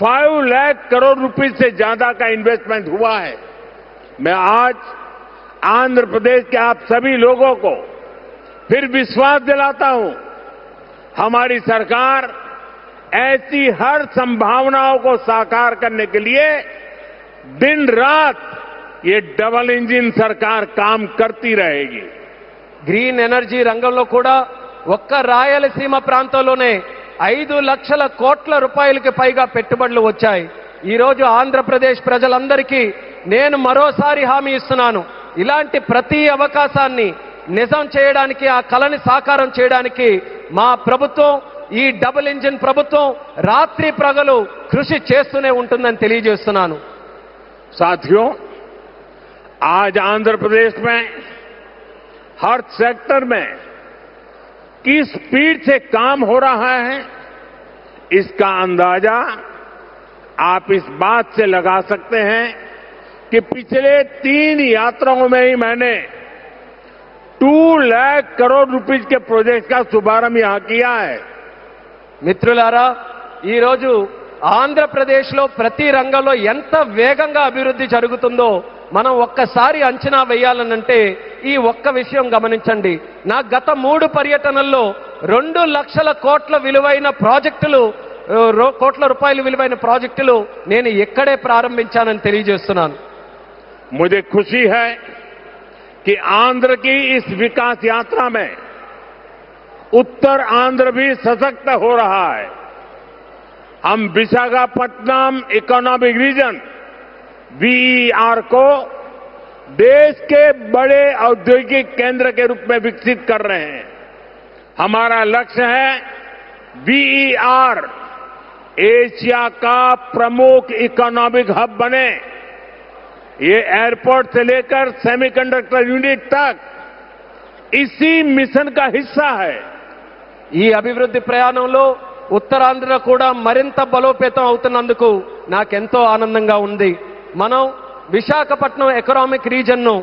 5 लाख करोड़ रुपए से ज्यादा का इन्वेस्टमेंट हुआ है. मैं आज आंध्र प्रदेश के आप सभी लोगों को फिर विश्वास दिलाता हूं, हमारी सरकार ऐसी हर संभावनाओं को साकार करने के लिए दिन रात ये डबल इंजन सरकार काम करती रहेगी. గ్రీన్ ఎనర్జీ రంగంలో కూడా ఒక్క రాయలసీమ ప్రాంతంలోనే 5 లక్షల కోట్ల రూపాయలకి పైగా పెట్టుబడులు వచ్చాయి. ఈ రోజు ఆంధ్రప్రదేశ్ ప్రజలందరికీ నేను మరోసారి హామీ ఇస్తున్నాను, ఇలాంటి ప్రతి అవకాశాన్ని నిజం చేయడానికి, ఆ కలని సాకారం చేయడానికి మా ప్రభుత్వం, ఈ డబుల్ ఇంజిన్ ప్రభుత్వం రాత్రి ప్రగలు కృషి చేస్తూనే ఉంటుందని తెలియజేస్తున్నాను. साथियों, आज आंध्र प्रदेश में हर सेक्टर में किस स्पीड से काम हो रहा है, इसका अंदाजा आप इस बात से लगा सकते हैं कि पिछले 3 यात्राओं में ही मैंने 2 लाख करोड़ रुपीस के प्रोजेक्ट का शुभारंभ यहां किया है. మిత్రులారా, ఈ రోజు ఆంధ్రప్రదేశ్లో ప్రతి రంగంలో ఎంత వేగంగా అభివృద్ధి జరుగుతుందో మనం ఒక్కసారి అంచనా వేయాలనంటే ఈ ఒక్క విషయం గమనించండి. నా గత 3 పర్యటనల్లో 2 లక్షల కోట్ల విలువైన ప్రాజెక్టులు, కోట్ల రూపాయల విలువైన ప్రాజెక్టులు నేను ఇక్కడే ప్రారంభించానని తెలియజేస్తున్నాను. मुझे खुशी है कि आंध्र की इस विकास यात्रा में उत्तर आंध्र भी सशक्त हो रहा है. हम विशाखापट्टनम इकोनॉमिक रीजन VER को देश के बड़े औद्योगिक केंद्र के रूप में विकसित कर रहे हैं. हमारा लक्ष्य है VER एशिया का प्रमुख इकोनॉमिक हब बने. ये एयरपोर्ट से लेकर सेमीकंडक्टर यूनिट तक इसी मिशन का हिस्सा है. ఈ అభివృద్ధి ప్రయాణంలో ఉత్తరాంధ్ర కూడా మరింత బలోపేతం అవుతున్నందుకు నాకెంతో ఆనందంగా ఉంది. మనం విశాఖపట్నం ఎకనామిక్ రీజన్ను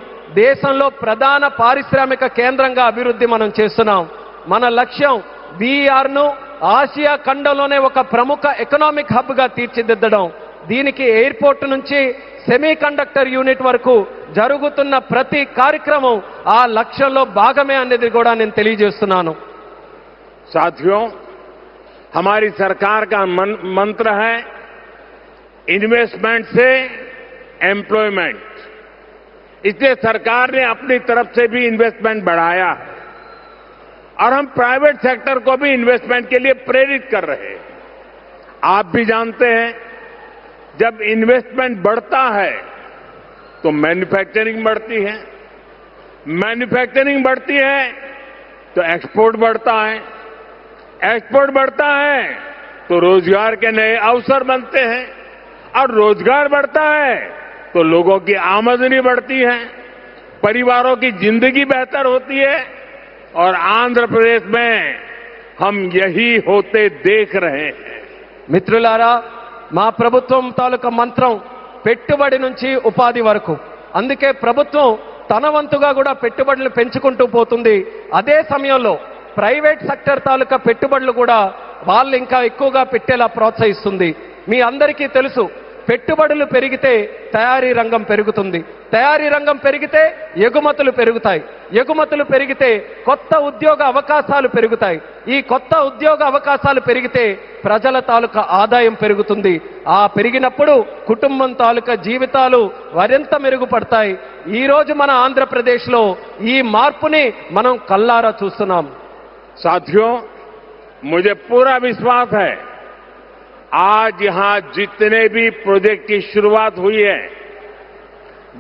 దేశంలో ప్రధాన పారిశ్రామిక కేంద్రంగా అభివృద్ధి మనం చేస్తున్నాం. మన లక్ష్యం VER ను ఆసియా ఖండంలోనే ఒక ప్రముఖ ఎకనామిక్ హబ్ గా తీర్చిదిద్దడం. దీనికి ఎయిర్పోర్ట్ నుంచి సెమీ కండక్టర్ యూనిట్ వరకు జరుగుతున్న ప్రతి కార్యక్రమం ఆ లక్ష్యంలో భాగమే అనేది కూడా నేను తెలియజేస్తున్నాను. साथियों, हमारी सरकार का मंत्र है इन्वेस्टमेंट से एम्प्लॉयमेंट. इसलिए सरकार ने अपनी तरफ से भी इन्वेस्टमेंट बढ़ाया है और हम प्राइवेट सेक्टर को भी इन्वेस्टमेंट के लिए प्रेरित कर रहे हैं. आप भी जानते हैं, जब इन्वेस्टमेंट बढ़ता है तो मैन्युफैक्चरिंग बढ़ती है, मैन्युफैक्चरिंग बढ़ती है तो एक्सपोर्ट बढ़ता है, एक्सपोर्ट बढ़ता है तो रोजगार के नए अवसर बनते हैं और रोजगार बढ़ता है तो लोगों की आमदनी बढ़ती है, परिवारों की जिंदगी बेहतर होती है और आंध्र प्रदेश में हम यही होते देख रहे हैं. మిత్రులారా, మా ప్రభుత్వం తాలూకా మంత్రం పెట్టుబడి నుంచి ఉపాధి వరకు. అందుకే ప్రభుత్వం తన వంతుగా కూడా పెట్టుబడులు పెంచుకుంటూ పోతుంది. అదే సమయంలో ప్రైవేట్ సెక్టర్ తాలూకా పెట్టుబడులు కూడా వాళ్ళు ఇంకా ఎక్కువగా పెట్టేలా ప్రోత్సహిస్తుంది. మీ అందరికీ తెలుసు, పెట్టుబడులు పెరిగితే తయారీ రంగం పెరుగుతుంది, తయారీ రంగం పెరిగితే ఎగుమతులు పెరుగుతాయి, ఎగుమతులు పెరిగితే కొత్త ఉద్యోగ అవకాశాలు పెరుగుతాయి, ఈ కొత్త ఉద్యోగ అవకాశాలు పెరిగితే ప్రజల తాలూకా ఆదాయం పెరుగుతుంది. ఆ పెరిగినప్పుడు కుటుంబం తాలూకా జీవితాలు మరింత మెరుగుపడతాయి. ఈ రోజు మన ఆంధ్రప్రదేశ్లో ఈ మార్పుని మనం కల్లారా చూస్తున్నాం. साथियों, मुझे पूरा विश्वास है आज यहां जितने भी प्रोजेक्ट की शुरुआत हुई है,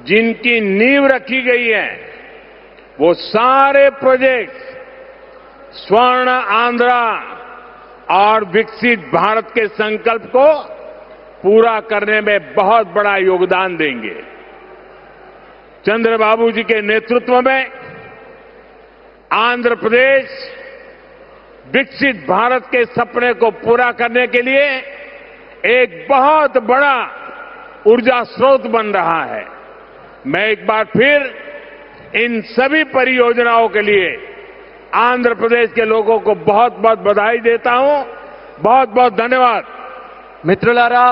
जिनकी नींव रखी गई है, वो सारे प्रोजेक्ट स्वर्ण आंध्रा और विकसित भारत के संकल्प को पूरा करने में बहुत बड़ा योगदान देंगे. चंद्रबाबू जी के नेतृत्व में आंध्र प्रदेश विकसित भारत के सपने को पूरा करने के लिए एक बहुत बड़ा ऊर्जा स्रोत बन रहा है. मैं एक बार फिर इन सभी परियोजनाओं के लिए आंध्र प्रदेश के लोगों को बहुत बहुत बधाई देता हूं. बहुत बहुत धन्यवाद. మిత్రులారా,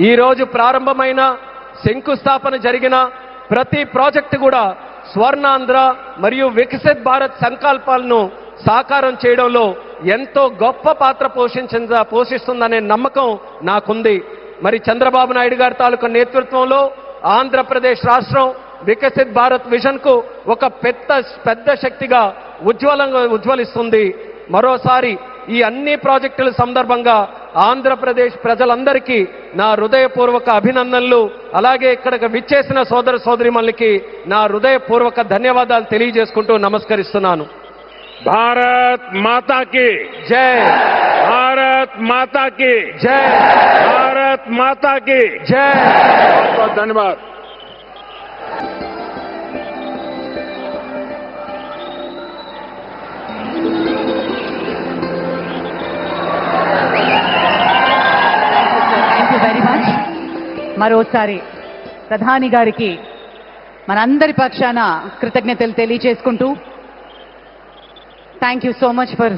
ఈ రోజు ప్రారంభమైన శంకుస్థాపన జరిగిన ప్రతి ప్రాజెక్టు కూడా స్వర్ణాంధ్ర మరియు వికసిత్ భారత్ సంకల్పాలను సాకారం చేయడంలో ఎంతో గొప్ప పాత్ర పోషిస్తుందనే నమ్మకం నాకుంది. మరి చంద్రబాబు నాయుడు గారి తాలూకా నేతృత్వంలో ఆంధ్రప్రదేశ్ రాష్ట్రం వికసిత్ భారత్ విజన్ కు ఒక పెద్ద శక్తిగా ఉజ్వలిస్తుంది. మరోసారి ఈ అన్ని ప్రాజెక్టుల సందర్భంగా ఆంధ్రప్రదేశ్ ప్రజలందరికీ నా హృదయపూర్వక అభినందనలు, అలాగే ఇక్కడికి విచ్చేసిన సోదర సోదరిమణులకి నా హృదయపూర్వక ధన్యవాదాలు తెలియజేసుకుంటూ నమస్కరిస్తున్నాను. भारत माता की జై, भारत माता की జై, भारत माता की జై. बहुत बहुत धन्यवाद. Thank you very much. మరోసారి ప్రధాని గారికి మనందరి పక్షాన కృతజ్ఞతలు తెలియజేసుకుంటూ thank you so much for